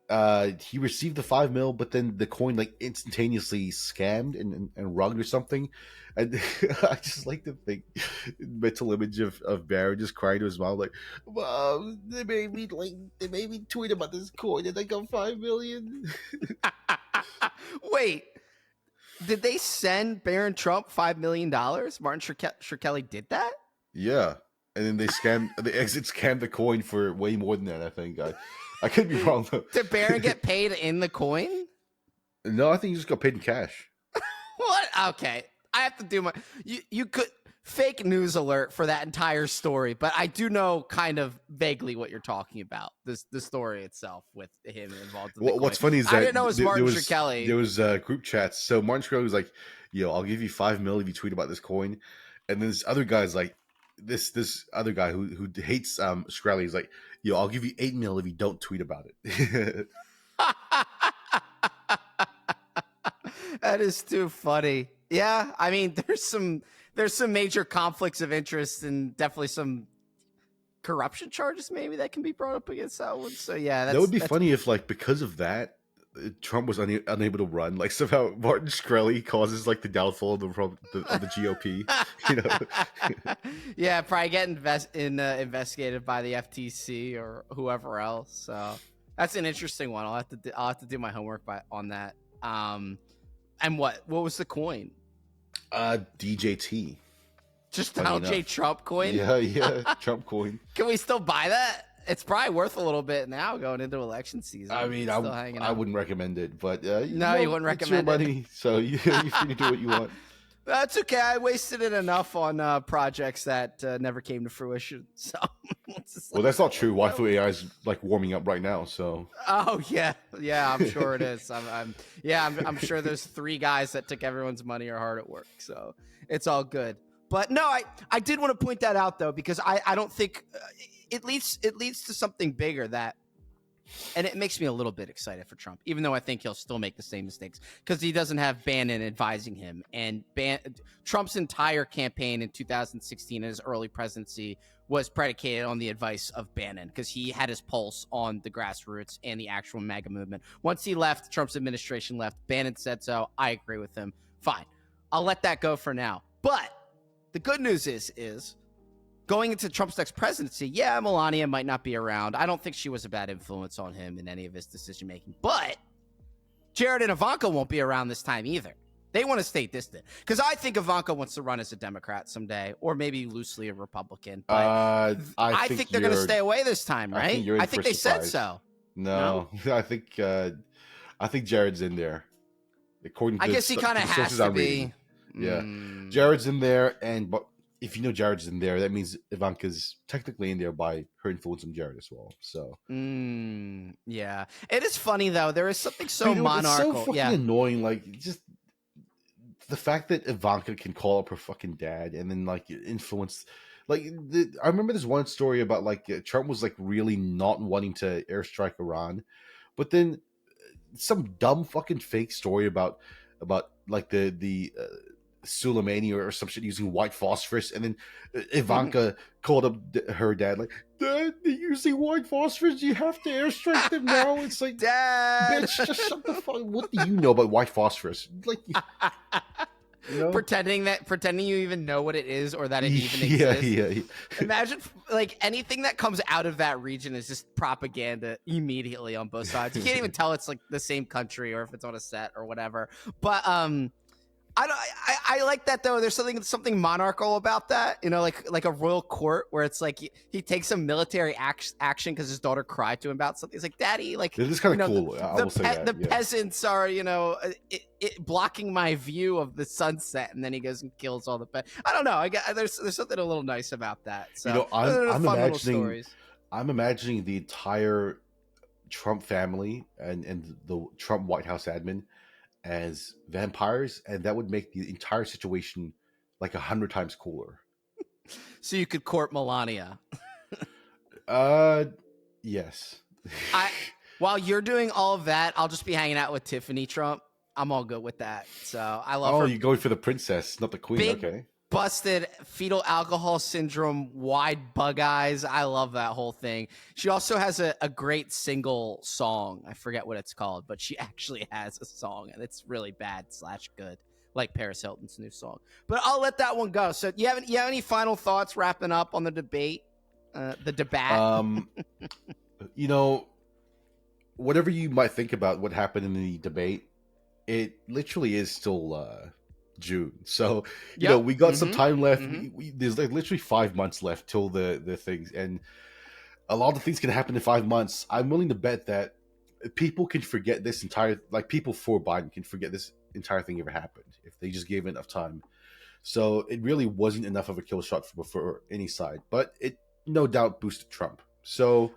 [SPEAKER 2] he received the $5 million, but then the coin like instantaneously scammed and rugged or something. And I just like to think mental image of Barron just crying to his mom like, "Mom, they made me tweet about this coin and I got $5 million."
[SPEAKER 1] Wait, did they send Barron Trump $5 million? Martin Shkreli did that?
[SPEAKER 2] Yeah. And then they exit scammed the coin for way more than that, I think. I could be wrong, though.
[SPEAKER 1] Did Barron get paid in the coin?
[SPEAKER 2] No, I think he just got paid in cash.
[SPEAKER 1] What? Okay. I have to do my... You could... Fake news alert for that entire story, but I do know kind of vaguely what you're talking about. The story itself with him involved in the
[SPEAKER 2] what's funny is that
[SPEAKER 1] I didn't know it was Martin Shkreli.
[SPEAKER 2] There was group chats. So Martin Shkreli was like, "Yo, I'll give you $5 million if you tweet about this coin." And then this other guy's like, this other guy who hates Shkreli is like, "Yo, I'll give you $8 million if you don't tweet about it."
[SPEAKER 1] That is too funny. Yeah, I mean, there's some major conflicts of interest and definitely some corruption charges maybe that can be brought up against that one. So yeah,
[SPEAKER 2] that would be funny if like because of that Trump was unable to run. Like somehow Martin Shkreli causes like the downfall of the GOP. You know?
[SPEAKER 1] Yeah, probably get investigated by the FTC or whoever else. So that's an interesting one. I'll have to do my homework on that. And what was the coin?
[SPEAKER 2] DJT.
[SPEAKER 1] Just Donald J. Trump coin?
[SPEAKER 2] Yeah, Trump coin.
[SPEAKER 1] Can we still buy that? It's probably worth a little bit now going into election season.
[SPEAKER 2] I mean, I wouldn't recommend it, but
[SPEAKER 1] you wouldn't recommend
[SPEAKER 2] it's your money, so you're free to do what you want.
[SPEAKER 1] That's okay. I wasted it enough on projects that never came to fruition. So,
[SPEAKER 2] well, that's not true. Waifu AI is like warming up right now. So.
[SPEAKER 1] Oh yeah, I'm sure it is. I'm sure there's 3 guys that took everyone's money or hard at work. So it's all good. But no, I did want to point that out though, because I don't think it leads to something bigger that. And it makes me a little bit excited for Trump, even though I think he'll still make the same mistakes because he doesn't have Bannon advising him. And Trump's entire campaign in 2016 and his early presidency was predicated on the advice of Bannon because he had his pulse on the grassroots and the actual MAGA movement. Once he left, Trump's administration left, Bannon said so. I agree with him. Fine. I'll let that go for now. But the good news is going into Trump's next presidency, yeah, Melania might not be around. I don't think she was a bad influence on him in any of his decision-making. But Jared and Ivanka won't be around this time either. They want to stay distant because I think Ivanka wants to run as a Democrat someday, or maybe loosely a Republican. But I think they're going to stay away this time, right? I think they said so.
[SPEAKER 2] No? I think Jared's in there. According to
[SPEAKER 1] I guess he kind of has to be.
[SPEAKER 2] Yeah, Jared's in there, but if you know Jared's in there, that means Ivanka's technically in there by her influence on Jared as well. So
[SPEAKER 1] yeah, it is funny though. There is something so monarchical.
[SPEAKER 2] It's so fucking annoying. Like just the fact that Ivanka can call up her fucking dad and then like influence. Like I remember this one story about like Trump was like really not wanting to airstrike Iran, but then some dumb fucking fake story about like the Soleimani or some shit using white phosphorus, and then Ivanka called up her dad like, "Dad, they're using white phosphorus. You have to airstrike them now." It's like,
[SPEAKER 1] Dad,
[SPEAKER 2] bitch, just shut the fuck. What do you know about white phosphorus? Like, you know?
[SPEAKER 1] pretending you even know what it is or that it even exists.
[SPEAKER 2] Yeah.
[SPEAKER 1] Imagine like anything that comes out of that region is just propaganda immediately on both sides. You can't even tell it's like the same country or if it's on a set or whatever. But I like that though. There's something monarchical about that, you know, like a royal court where it's like he takes some military action because his daughter cried to him about something. He's like, "Daddy, like
[SPEAKER 2] this is kind of cool." I will say that.
[SPEAKER 1] The peasants are, you know, blocking my view of the sunset, and then he goes and kills all the I don't know. There's something a little nice about that. So
[SPEAKER 2] you know, I'm imagining the entire Trump family and the Trump White House admin as vampires, and that would make the entire situation like 100 times cooler.
[SPEAKER 1] So you could court Melania.
[SPEAKER 2] Yes.
[SPEAKER 1] While you're doing all of that, I'll just be hanging out with Tiffany Trump. I'm all good with that. So I love her.
[SPEAKER 2] Oh, you're going for the princess, not the queen.
[SPEAKER 1] Big,
[SPEAKER 2] okay.
[SPEAKER 1] Busted fetal alcohol syndrome, wide bug eyes. I love that whole thing. She also has a great single song. I forget what it's called, but she actually has a song, and it's really bad/good, like Paris Hilton's new song. But I'll let that one go. So you have any final thoughts wrapping up on the debate? The debate.
[SPEAKER 2] You know, whatever you might think about what happened in the debate, it literally is still June. So, you know, we got some time left. There's like literally 5 months left till the things, and a lot of things can happen in 5 months. I'm willing to bet that people can forget this entire, like people for Biden can forget this entire thing ever happened if they just gave it enough time. So it really wasn't enough of a kill shot for any side, but it no doubt boosted Trump. So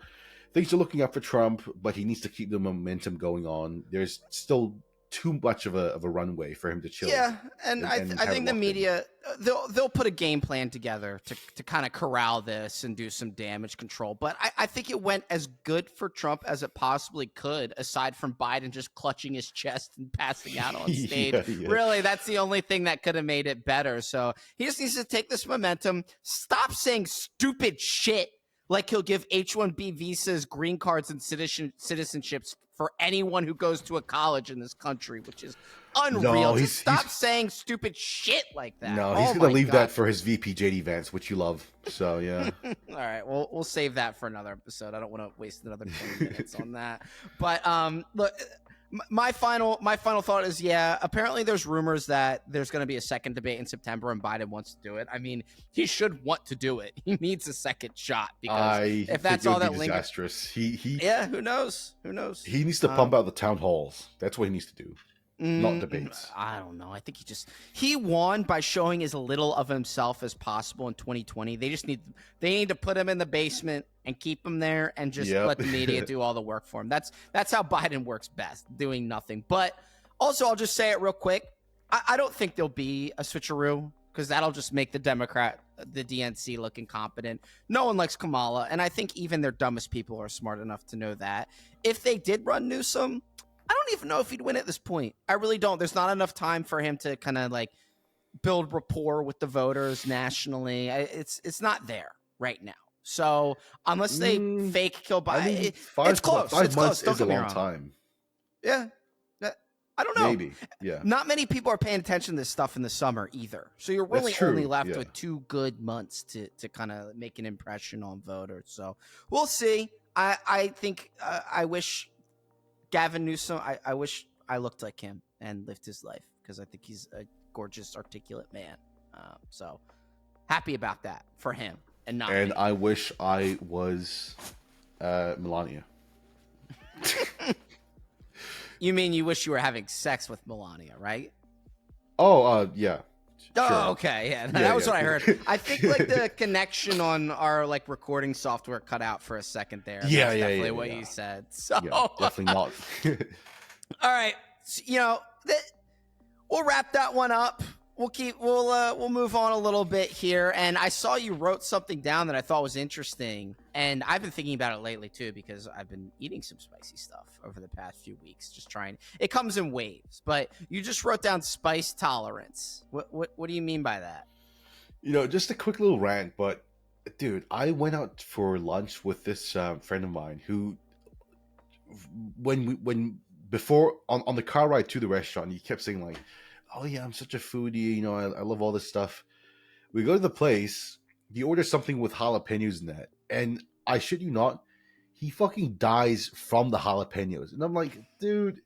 [SPEAKER 2] things are looking up for Trump, but he needs to keep the momentum going on. There's still too much of a runway for him to chill.
[SPEAKER 1] Yeah, and I think the media they'll put a game plan together to kind of corral this and do some damage control. But I think it went as good for Trump as it possibly could, aside from Biden just clutching his chest and passing out on stage. Yeah. Really, that's the only thing that could have made it better. So he just needs to take this momentum, stop saying stupid shit like he'll give H-1B visas, green cards, and citizenships for anyone who goes to a college in this country, which is unreal. No, stop saying stupid shit like that.
[SPEAKER 2] No, he's going to leave that for his VP JD Vance, which you love. So, yeah.
[SPEAKER 1] All right, well, we'll save that for another episode. I don't want to waste another 20 minutes on that. But look, my final thought is, yeah, apparently there's rumors that there's going to be a second debate in September and Biden wants to do it. I mean, he should want to do it. He needs a second shot because if that's all that lingers,
[SPEAKER 2] disastrous.
[SPEAKER 1] Yeah, who knows?
[SPEAKER 2] He needs to pump out the town halls. That's what he needs to do. Not debates.
[SPEAKER 1] I don't know. I think he won by showing as little of himself as possible in 2020. They need to put him in the basement and keep him there and just let the media do all the work for him. That's how Biden works best, doing nothing. But also, I'll just say it real quick. I don't think there'll be a switcheroo because that'll just make the DNC look incompetent. No one likes Kamala, and I think even their dumbest people are smart enough to know that. If they did run Newsom, I don't even know if he'd win at this point. I really don't. There's not enough time for him to kind of like build rapport with the voters nationally. It's not there right now. So unless they fake kill Biden, it's close.
[SPEAKER 2] 5 months
[SPEAKER 1] Don't
[SPEAKER 2] is a long time.
[SPEAKER 1] Yeah. I don't know.
[SPEAKER 2] Maybe. Yeah.
[SPEAKER 1] Not many people are paying attention to this stuff in the summer either. So you're really only left with 2 good months to kind of make an impression on voters. So we'll see. I think I wish Gavin Newsom, I wish I looked like him. and lived his life, because I think he's a gorgeous, articulate man. So happy about that for him and not
[SPEAKER 2] And
[SPEAKER 1] me.
[SPEAKER 2] I wish I was Melania.
[SPEAKER 1] You mean you wish you were having sex with Melania, right?
[SPEAKER 2] Oh, yeah.
[SPEAKER 1] Oh,
[SPEAKER 2] Sure.
[SPEAKER 1] okay, yeah, that was what I heard. I think like the connection on our like recording software cut out for a second there.
[SPEAKER 2] Yeah,
[SPEAKER 1] That's
[SPEAKER 2] yeah,
[SPEAKER 1] definitely
[SPEAKER 2] yeah,
[SPEAKER 1] what
[SPEAKER 2] yeah.
[SPEAKER 1] you said. So
[SPEAKER 2] Yeah, definitely not.
[SPEAKER 1] all right, so, you know, we'll wrap that one up. We'll move on a little bit here. And I saw you wrote something down that I thought was interesting, and I've been thinking about it lately too, because I've been eating some spicy stuff over the past few weeks, just trying. It comes in waves, but you just wrote down spice tolerance. What do you mean by that?
[SPEAKER 2] You know, just a quick little rant, but dude, I went out for lunch with this friend of mine who, before on the car ride to the restaurant, he kept saying like, "Oh yeah, I'm such a foodie. You know, I love all this stuff." We go to the place. He orders something with jalapenos in that, and I shit you not, he fucking dies from the jalapenos. And I'm like, dude,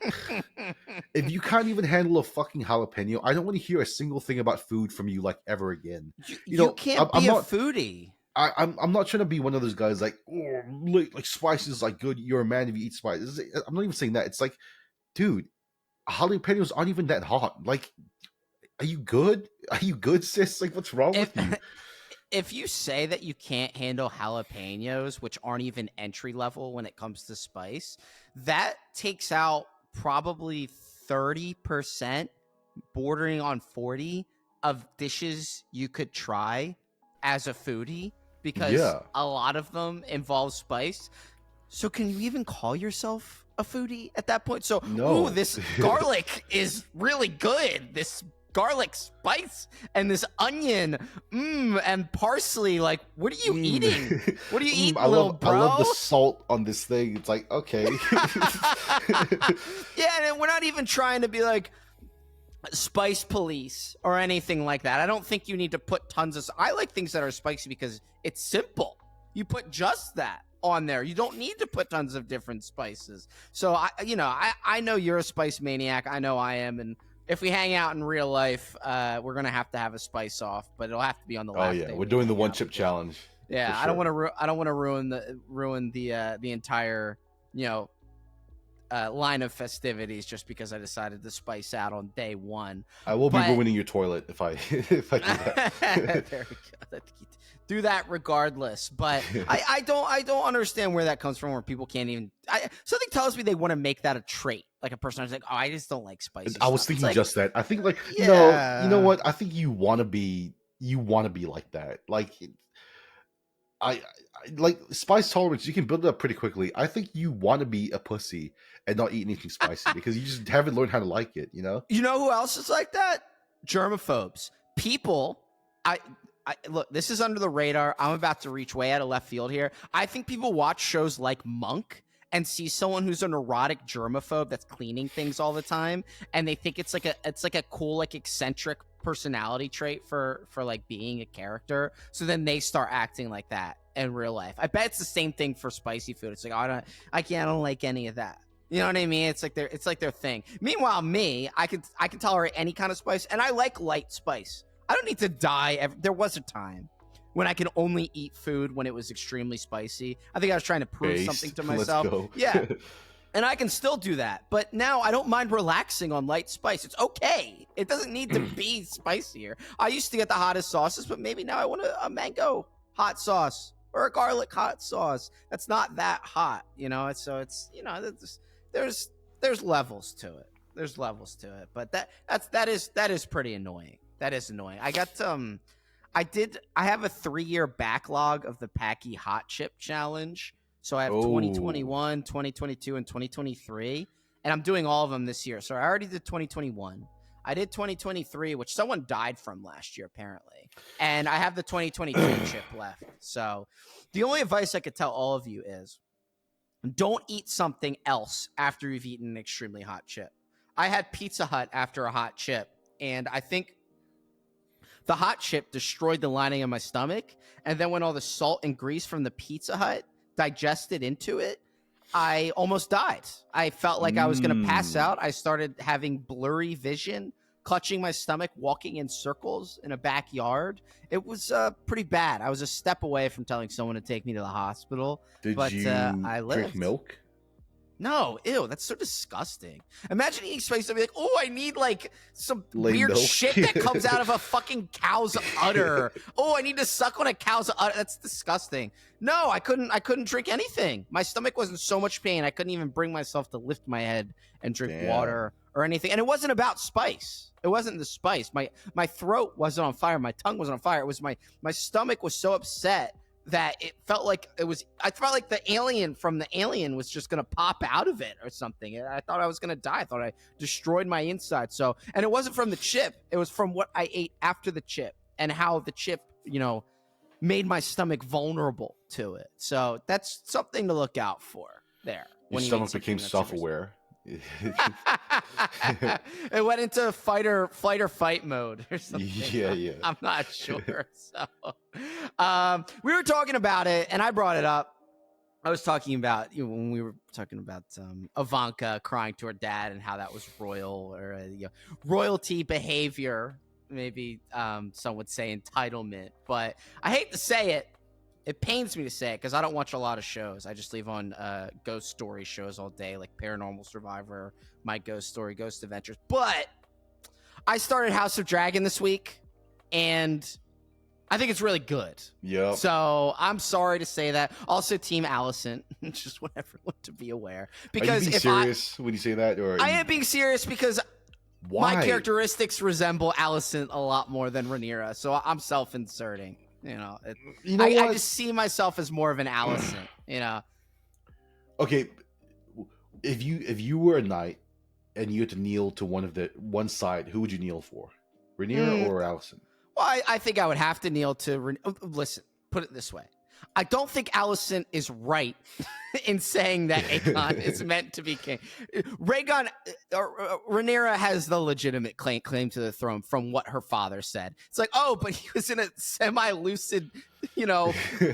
[SPEAKER 2] if you can't even handle a fucking jalapeno, I don't want to hear a single thing about food from you like ever again. You know,
[SPEAKER 1] can't
[SPEAKER 2] I'm
[SPEAKER 1] be a
[SPEAKER 2] not,
[SPEAKER 1] foodie.
[SPEAKER 2] I'm not trying to be one of those guys like, oh, like spice is like good. You're a man if you eat spice. I'm not even saying that. It's like, dude, jalapenos aren't even that hot. Like, are you good? Are you good, sis? Like, what's wrong with you?
[SPEAKER 1] If you say that you can't handle jalapenos, which aren't even entry level when it comes to spice, that takes out probably 30%, bordering on 40 of dishes you could try as a foodie, because a lot of them involve spice. So can you even call yourself a foodie at that point? So,
[SPEAKER 2] no.
[SPEAKER 1] Ooh, this garlic is really good. This garlic spice and this onion, and parsley. Like, what are you eating? What are you eating, little bro?
[SPEAKER 2] I love the salt on this thing. It's like, okay.
[SPEAKER 1] Yeah, and we're not even trying to be like spice police or anything like that. I don't think you need to put tons of. I like things that are spicy because it's simple. You put just that on there. You don't need to put tons of different spices. So I know you're a spice maniac. I know I am, and if we hang out in real life, we're gonna have to have a spice off, but it'll have to be on the last day.
[SPEAKER 2] Oh yeah, we're doing the one chip challenge.
[SPEAKER 1] Yeah, sure. I don't want to ruin the entire line of festivities just because I decided to spice out on day one.
[SPEAKER 2] I will be ruining your toilet if I do that.
[SPEAKER 1] There we go. Do that regardless, but I don't understand where that comes from, where people can't even. Something tells me they want to make that a trait, like a person is like, oh, I just don't like spicy.
[SPEAKER 2] I was thinking just that. I think like
[SPEAKER 1] yeah.
[SPEAKER 2] No, you know what? I think you want to be like that. Like I like spice tolerance. You can build it up pretty quickly. I think you want to be a pussy and not eat anything spicy because you just haven't learned how to like it. You know.
[SPEAKER 1] You know who else is like that? Germaphobes. People. Look, this is under the radar. I'm about to reach way out of left field here. I think people watch shows like Monk and see someone who's a neurotic germaphobe that's cleaning things all the time, and they think it's like a cool, like, eccentric personality trait for like being a character. So then they start acting like that in real life. I bet it's the same thing for spicy food. It's like, oh, I don't like any of that. You know what I mean? It's like their thing. Meanwhile, me, I can tolerate any kind of spice, and I like light spice. I don't need to die. There was a time when I could only eat food when it was extremely spicy. I think I was trying to prove something to myself.
[SPEAKER 2] Let's go.
[SPEAKER 1] Yeah. And I can still do that. But now I don't mind relaxing on light spice. It's okay. It doesn't need to be spicier. I used to get the hottest sauces, but maybe now I want a mango hot sauce or a garlic hot sauce. That's not that hot, you know? So it's, there's levels to it. There's levels to it. But that is pretty annoying. That is annoying. I got I have a 3-year backlog of the Packy Hot Chip Challenge. So I have 2021, 2022, and 2023. And I'm doing all of them this year. So I already did 2021. I did 2023, which someone died from last year, apparently. And I have the 2022 chip left. So the only advice I could tell all of you is don't eat something else after you've eaten an extremely hot chip. I had Pizza Hut after a hot chip, and I think the hot chip destroyed the lining of my stomach, and then when all the salt and grease from the Pizza Hut digested into it, I almost died. I felt like I was going to pass out. I started having blurry vision, clutching my stomach, walking in circles in a backyard. It was pretty bad. I was a step away from telling someone to take me to the hospital.
[SPEAKER 2] Did you
[SPEAKER 1] I lived.
[SPEAKER 2] drink milk?
[SPEAKER 1] No, ew, that's so disgusting. Imagine eating spice and be like, oh, I need like some weird
[SPEAKER 2] milk.
[SPEAKER 1] shit that comes out of a fucking cow's udder. Oh, I need to suck on a cow's udder. That's disgusting. No, I couldn't drink anything. My stomach was in so much pain. I couldn't even bring myself to lift my head and drink water or anything. And it wasn't about spice. It wasn't the spice. My throat wasn't on fire. My tongue wasn't on fire. It was my stomach was so upset that it felt like I felt like the alien from the Alien was just going to pop out of it or something. I thought I was going to die. I thought I destroyed my inside. So, and it wasn't from the chip. It was from what I ate after the chip and how the chip, made my stomach vulnerable to it. So that's something to look out for there.
[SPEAKER 2] Your stomach became self-aware.
[SPEAKER 1] It went into flight or fight mode or something.
[SPEAKER 2] Yeah.
[SPEAKER 1] I'm not sure. So, we were talking about it, and I brought it up. I was talking about when we were talking about Ivanka crying to her dad and how that was royal or royalty behavior. Maybe some would say entitlement, but I hate to say it. It pains me to say it because I don't watch a lot of shows. I just leave on ghost story shows all day, like Paranormal Survivor, My Ghost Story, Ghost Adventures. But I started House of Dragon this week, and I think it's really good.
[SPEAKER 2] Yeah.
[SPEAKER 1] So I'm sorry to say that. Also, Team Allison. Just want everyone to be aware. Because
[SPEAKER 2] Are you being serious when you say that? Or
[SPEAKER 1] I am being serious because
[SPEAKER 2] why?
[SPEAKER 1] My characteristics resemble Allison a lot more than Rhaenyra. So I'm self-inserting. I just see myself as more of an Allison,
[SPEAKER 2] Okay, if you were a knight and you had to kneel to one side, who would you kneel for? Rhaenyra or Allison?
[SPEAKER 1] Well, I think I would have to kneel to listen, put it this way. I don't think Allison is right in saying that Aegon is meant to be king. Rhaenyra has the legitimate claim to the throne from what her father said. It's like, oh, but he was in a semi-lucid,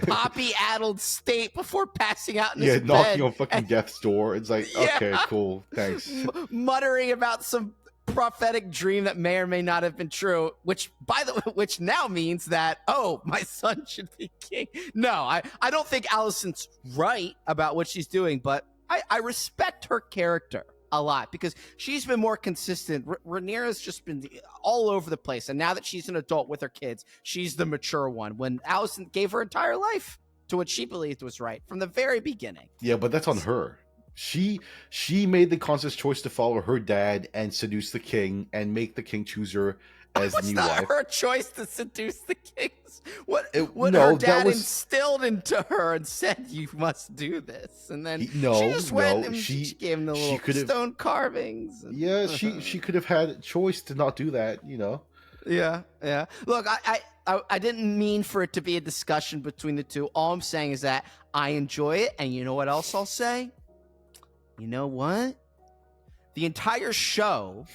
[SPEAKER 1] poppy-addled state before passing out in his bed. Yeah,
[SPEAKER 2] knocking on fucking death's door. It's like, okay, cool, thanks.
[SPEAKER 1] Muttering about some prophetic dream that may or may not have been true, which now means that, oh, my son should be king. No, I don't think Allison's right about what she's doing, but I respect her character a lot because she's been more consistent. Rhaenyra's just been all over the place, and now that she's an adult with her kids, she's the mature one, when Allison gave her entire life to what she believed was right from the very beginning.
[SPEAKER 2] Yeah, but that's on her. She made the conscious choice to follow her dad and seduce the king and make the king choose her as the new wife.
[SPEAKER 1] It's not her choice to seduce the kings. Her dad instilled into her and said, "You must do this," and then she just went and she gave him the little stone carvings.
[SPEAKER 2] Yeah, she could have had a choice to not do that.
[SPEAKER 1] Yeah. Look, I didn't mean for it to be a discussion between the two. All I'm saying is that I enjoy it, and you know what else I'll say? You know what? The entire show,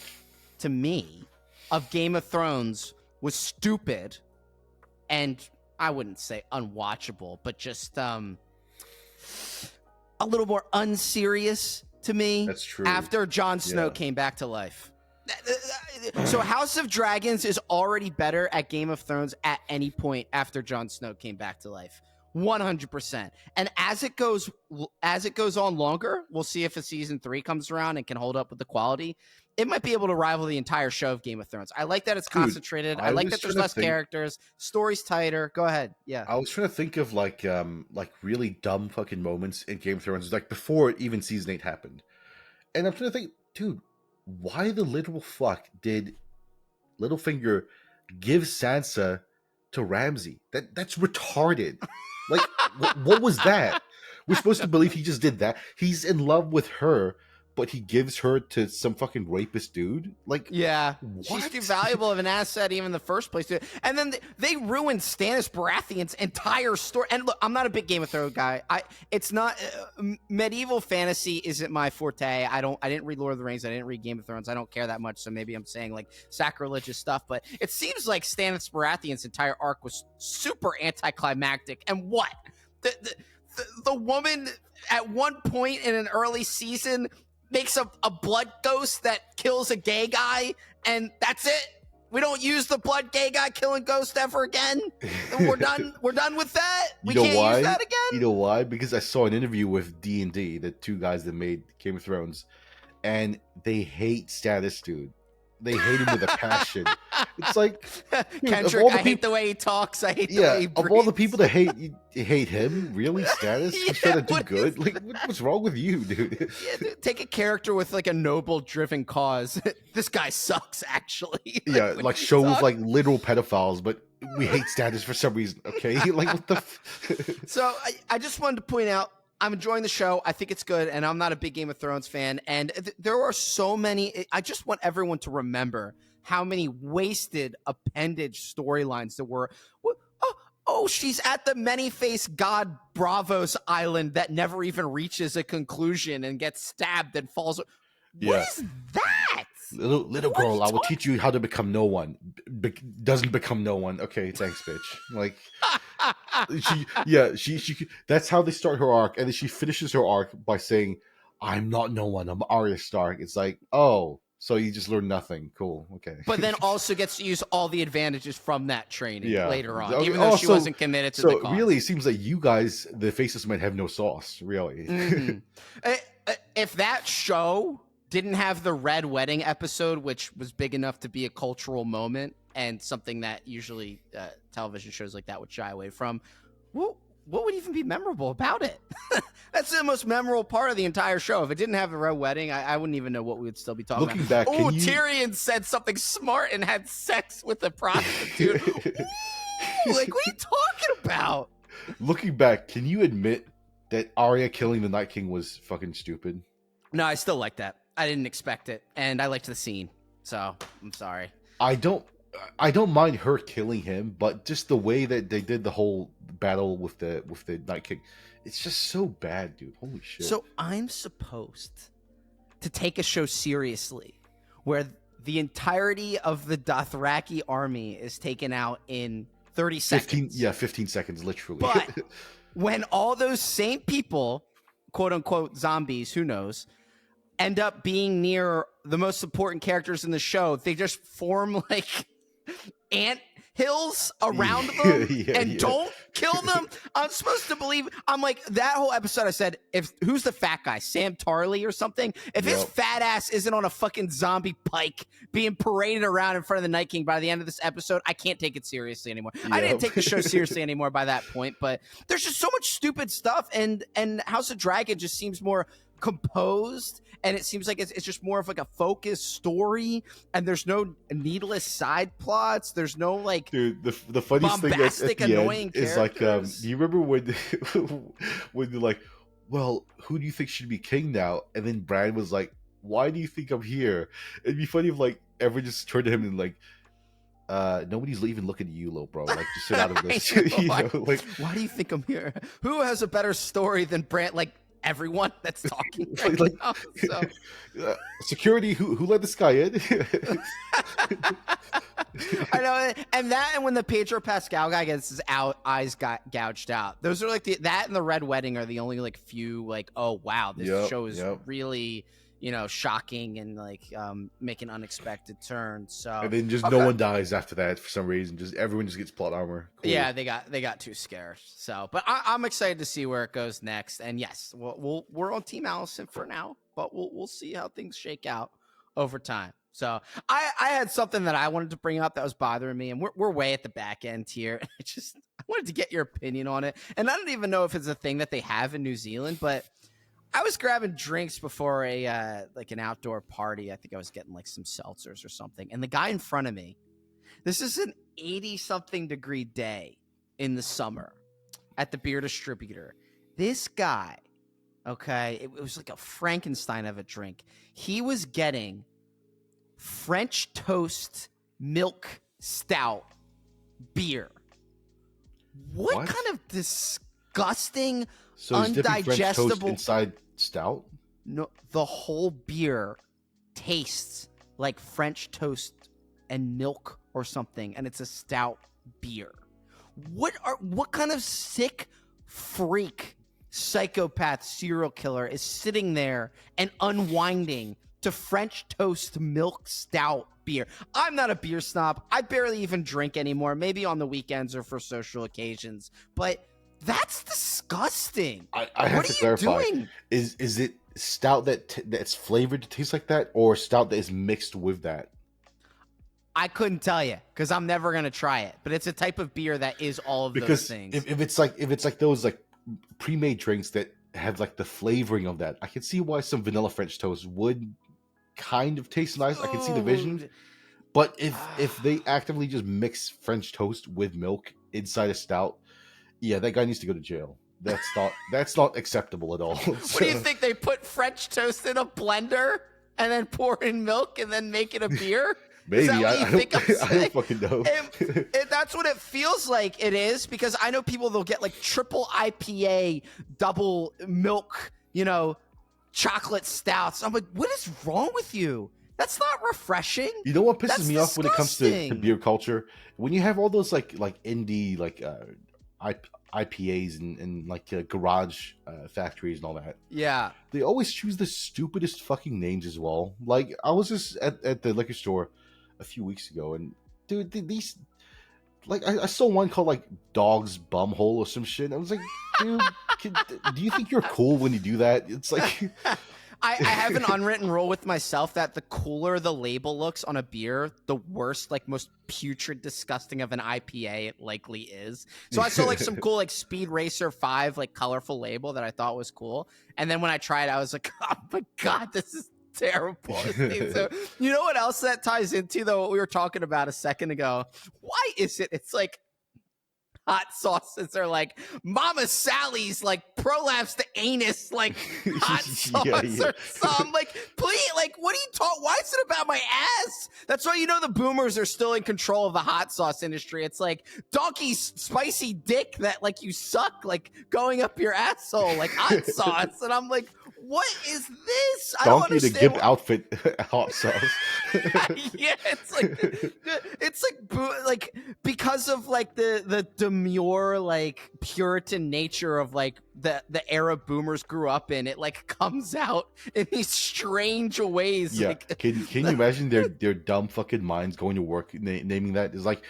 [SPEAKER 1] to me, of Game of Thrones was stupid and I wouldn't say unwatchable, but just a little more unserious to me.
[SPEAKER 2] That's true.
[SPEAKER 1] After Jon Snow came back to life. So House of Dragons is already better at Game of Thrones at any point after Jon Snow came back to life. 100%. And as it goes on longer, we'll see if a season 3 comes around and can hold up with the quality. It might be able to rival the entire show of Game of Thrones. I like that it's concentrated. I like that there's less characters. Story's tighter. Go ahead. Yeah.
[SPEAKER 2] I was trying to think of like really dumb fucking moments in Game of Thrones, like before even season 8 happened. And I'm trying to think, dude, why the literal fuck did Littlefinger give Sansa to Ramsay? That's retarded. Like, what was that? We're supposed to believe he just did that. He's in love with her, but he gives her to some fucking rapist dude. Like,
[SPEAKER 1] yeah,
[SPEAKER 2] what?
[SPEAKER 1] She's too valuable of an asset even in the first place. And then they ruined Stannis Baratheon's entire story. And look, I'm not a big Game of Thrones guy. It's not medieval fantasy isn't my forte. I didn't read Lord of the Rings. I didn't read Game of Thrones. I don't care that much. So maybe I'm saying like sacrilegious stuff. But it seems like Stannis Baratheon's entire arc was super anticlimactic. And what? the woman at one point in an early season makes a blood ghost that kills a gay guy, and that's it. We don't use the blood gay guy killing ghost ever again. We're done. We're done with that. We can't use that again.
[SPEAKER 2] You know why? Because I saw an interview with D&D, the two guys that made Game of Thrones, and they hate Status, dude. They hate him with a passion. It's like, dude,
[SPEAKER 1] Kendrick, I hate the way he talks. I hate the way he breathes.
[SPEAKER 2] Of all the people that hate him, really, Status? He's trying to do good? Like, what's wrong with you, dude?
[SPEAKER 1] Yeah, dude, take a character with like a noble driven cause. This guy sucks, actually.
[SPEAKER 2] Like show with like literal pedophiles, but we hate Status for some reason, okay? Like, what the
[SPEAKER 1] So I just wanted to point out, I'm enjoying the show. I think it's good, and I'm not a big Game of Thrones fan. And there are so many. I just want everyone to remember how many wasted appendage storylines there were. Oh, she's at the many-faced god Bravos Island that never even reaches a conclusion and gets stabbed and falls. What is that?
[SPEAKER 2] Little girl, I will teach you how to become no one. Doesn't become no one. Okay, thanks, bitch. Like, she. That's how they start her arc, and then she finishes her arc by saying, "I'm not no one. I'm Arya Stark." It's like, oh, so you just learned nothing. Cool. Okay.
[SPEAKER 1] But then also gets to use all the advantages from that training later on,
[SPEAKER 2] okay,
[SPEAKER 1] even though she wasn't committed to the cause.
[SPEAKER 2] So really, it seems like you guys, the Faceless Men, have no sauce. Really.
[SPEAKER 1] Mm-hmm. If that show didn't have the Red Wedding episode, which was big enough to be a cultural moment and something that usually television shows like that would shy away from, what would even be memorable about it? That's the most memorable part of the entire show. If it didn't have the Red Wedding, I wouldn't even know what we would still be talking
[SPEAKER 2] about.
[SPEAKER 1] Back, Tyrion said something smart and had sex with a prostitute. Like, what are you talking about?
[SPEAKER 2] Looking back, can you admit that Arya killing the Night King was fucking stupid?
[SPEAKER 1] No, I still like that. I didn't expect it, and I liked the scene, so I'm sorry.
[SPEAKER 2] I don't mind her killing him, but just the way that they did the whole battle with the Night King, it's just so bad, dude. Holy shit.
[SPEAKER 1] So I'm supposed to take a show seriously where the entirety of the Dothraki army is taken out in 30 seconds.
[SPEAKER 2] 15 seconds, literally.
[SPEAKER 1] But when all those same people, quote unquote zombies, who knows, end up being near the most important characters in the show, they just form like ant hills around them and don't kill them. I'm supposed to believe. I'm like, that whole episode I said, who's the fat guy, Sam Tarly or something? If his fat ass isn't on a fucking zombie pike being paraded around in front of the Night King by the end of this episode, I can't take it seriously anymore. I didn't take the show seriously anymore by that point, but there's just so much stupid stuff, and House of Dragon just seems more composed, and it seems like it's just more of like a focused story, and there's no needless side plots. There's no like,
[SPEAKER 2] dude, the funniest thing at the
[SPEAKER 1] annoying
[SPEAKER 2] end is like, do you remember when they're like, well, who do you think should be king now? And then Bran was like, why do you think I'm here? It'd be funny if like everyone just turned to him and like, nobody's even looking at you, little bro. Like, just sit out of this.
[SPEAKER 1] Like, why do you think I'm here? Who has a better story than Bran? Like, everyone that's talking right now. So.
[SPEAKER 2] Security, who let this guy in?
[SPEAKER 1] I know, and when the Pedro Pascal guy gets his eyes gouged out, those are like that and the Red Wedding are the only like few like, oh wow, this show is really, shocking and like making unexpected turns. So
[SPEAKER 2] and then just no one dies after that for some reason. Just everyone just gets plot armor. Cool.
[SPEAKER 1] Yeah, they got too scarce. So, but I'm excited to see where it goes next. And yes, we're on Team Allison for now, but we'll see how things shake out over time. So I had something that I wanted to bring up that was bothering me, and we're way at the back end here. I wanted to get your opinion on it, and I don't even know if it's a thing that they have in New Zealand, but I was grabbing drinks before an outdoor party. I think I was getting like some seltzers or something. And the guy in front of me, this is an 80-something degree day in the summer at the beer distributor. This guy, okay, it was like a Frankenstein of a drink. He was getting French toast milk stout beer. What kind of disgusting, undigestible
[SPEAKER 2] French toast inside stout?
[SPEAKER 1] No, the whole beer tastes like French toast and milk or something, and it's a stout beer. What kind of sick freak psychopath serial killer is sitting there and unwinding to French toast milk stout beer. I'm not a beer snob. I barely even drink anymore, maybe on the weekends or for social occasions. But that's disgusting.
[SPEAKER 2] I have to clarify. Doing? Is it stout that's flavored to taste like that, or stout that is mixed with that?
[SPEAKER 1] I couldn't tell you because I'm never gonna try it. But it's a type of beer that is all of those things.
[SPEAKER 2] If it's like those like pre-made drinks that have like the flavoring of that, I can see why some vanilla French toast would kind of taste nice. I can see the vision. But if they actively just mix French toast with milk inside a stout, yeah, that guy needs to go to jail. That's not acceptable at all.
[SPEAKER 1] What do you think? They put French toast in a blender and then pour in milk and then make it a beer?
[SPEAKER 2] Maybe. I don't fucking know.
[SPEAKER 1] And that's what it feels like it is, because I know people, they'll get like triple IPA, double milk, chocolate stouts. I'm like, what is wrong with you? That's not refreshing.
[SPEAKER 2] You know what pisses me off when it comes to beer culture? When you have all those like indie IPAs and like garage factories and all that.
[SPEAKER 1] Yeah.
[SPEAKER 2] They always choose the stupidest fucking names as well. Like, I was just at the liquor store a few weeks ago, and dude, these, like, I saw one called like Dog's Bumhole or some shit. And I was like, dude, do you think you're cool when you do that? It's like...
[SPEAKER 1] I have an unwritten rule with myself that the cooler the label looks on a beer, the worse, like most putrid, disgusting of an IPA it likely is. So I saw like some cool like Speed Racer 5 like colorful label that I thought was cool. And then when I tried, I was like, oh my God, this is terrible. So, you know what else that ties into though, what we were talking about a second ago? Why is it? It's like hot sauces are like Mama Sally's like prolapse to anus like hot sauce or something. Like, please, like, what are you talking? Why is it about my ass? That's why the boomers are still in control of the hot sauce industry. It's like donkey's spicy dick that like you suck, like going up your asshole like hot sauce. And I'm like, what is this? I don't understand.
[SPEAKER 2] Donkey the Gimp outfit hot sauce.
[SPEAKER 1] Yeah, it's like because of like the demure like Puritan nature of like the era boomers grew up in. It like comes out in these strange ways.
[SPEAKER 2] Yeah,
[SPEAKER 1] like,
[SPEAKER 2] can you imagine their dumb fucking minds going to work naming that? Is like,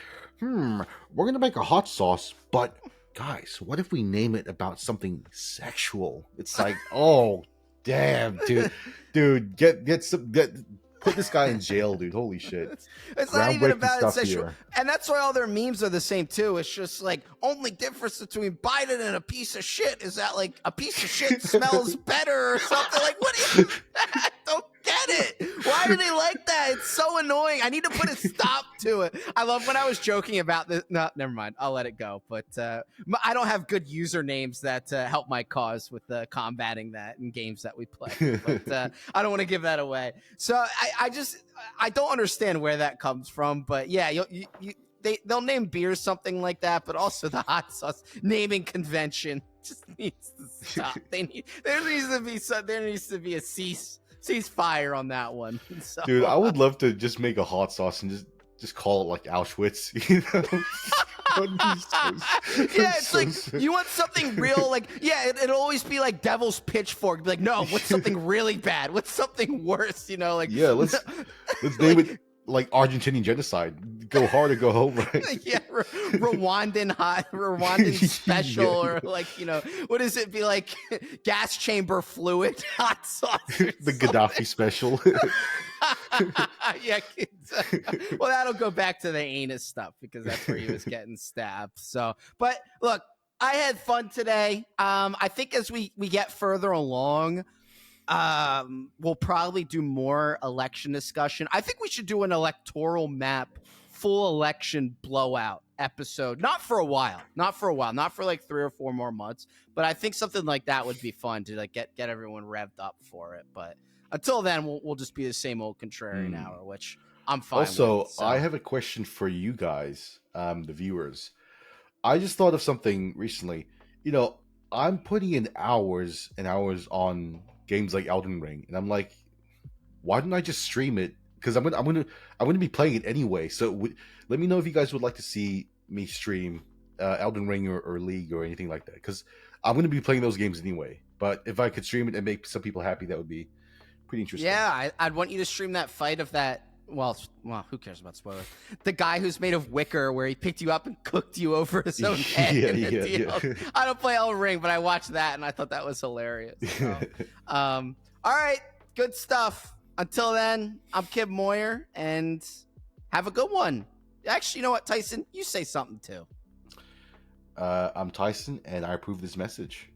[SPEAKER 2] we're gonna make a hot sauce, but guys, what if we name it about something sexual? It's like, oh. Damn, dude, get put this guy in jail, dude. Holy shit.
[SPEAKER 1] It's not even about it sexual. And that's why all their memes are the same too. It's just like, only difference between Biden and a piece of shit is that like a piece of shit smells better or something. Like, what is that? Don't get it. Why do they like that? It's so annoying. I need to put a stop to it. I love when I was joking about this. No, never mind. I'll let it go. But I don't have good usernames that help my cause with combating that in games that we play. But I don't want to give that away. So I don't understand where that comes from. But yeah, they'll name beers something like that, but also the hot sauce naming convention just needs to stop. There needs to be a ceasefire on that one. So.
[SPEAKER 2] Dude, I would love to just make a hot sauce and just call it like Auschwitz,
[SPEAKER 1] Yeah, it's like you want something real, like it'll always be like Devil's Pitchfork. Be like, no, what's something really bad? What's something worse? Like
[SPEAKER 2] let's name it like Argentinian genocide. Go hard or go home, right?
[SPEAKER 1] Yeah, Rwandan special, or like what does it be like? Gas chamber fluid hot sauce.
[SPEAKER 2] The Gaddafi special.
[SPEAKER 1] Yeah, well, that'll go back to the anus stuff because that's where he was getting stabbed. So, but look, I had fun today. I think as we get further along, we'll probably do more election discussion. I think we should do an electoral map, full election blowout episode. Not for a while, not for like 3 or 4 more months. But I think something like that would be fun to like get everyone revved up for it. But until then, we'll just be the same old Contrarian hour, which I'm fine
[SPEAKER 2] also,
[SPEAKER 1] with. So.
[SPEAKER 2] I have a question for you guys, the viewers. I just thought of something recently. I'm putting in hours and hours on games like Elden Ring, and I'm like, why don't I just stream it? Because I'm gonna be playing it anyway. So let me know if you guys would like to see me stream Elden Ring or League or anything like that. Because I'm going to be playing those games anyway. But if I could stream it and make some people happy, that would be pretty interesting.
[SPEAKER 1] Yeah, I'd want you to stream that fight of that. Well, who cares about spoilers? The guy who's made of wicker, where he picked you up and cooked you over his own head. Yeah. I don't play Elden Ring, but I watched that and I thought that was hilarious. So, all right, good stuff. Until then, I'm Kib Moyer, and have a good one. Actually, you know what, Tyson? You say something too.
[SPEAKER 2] I'm Tyson, and I approve this message.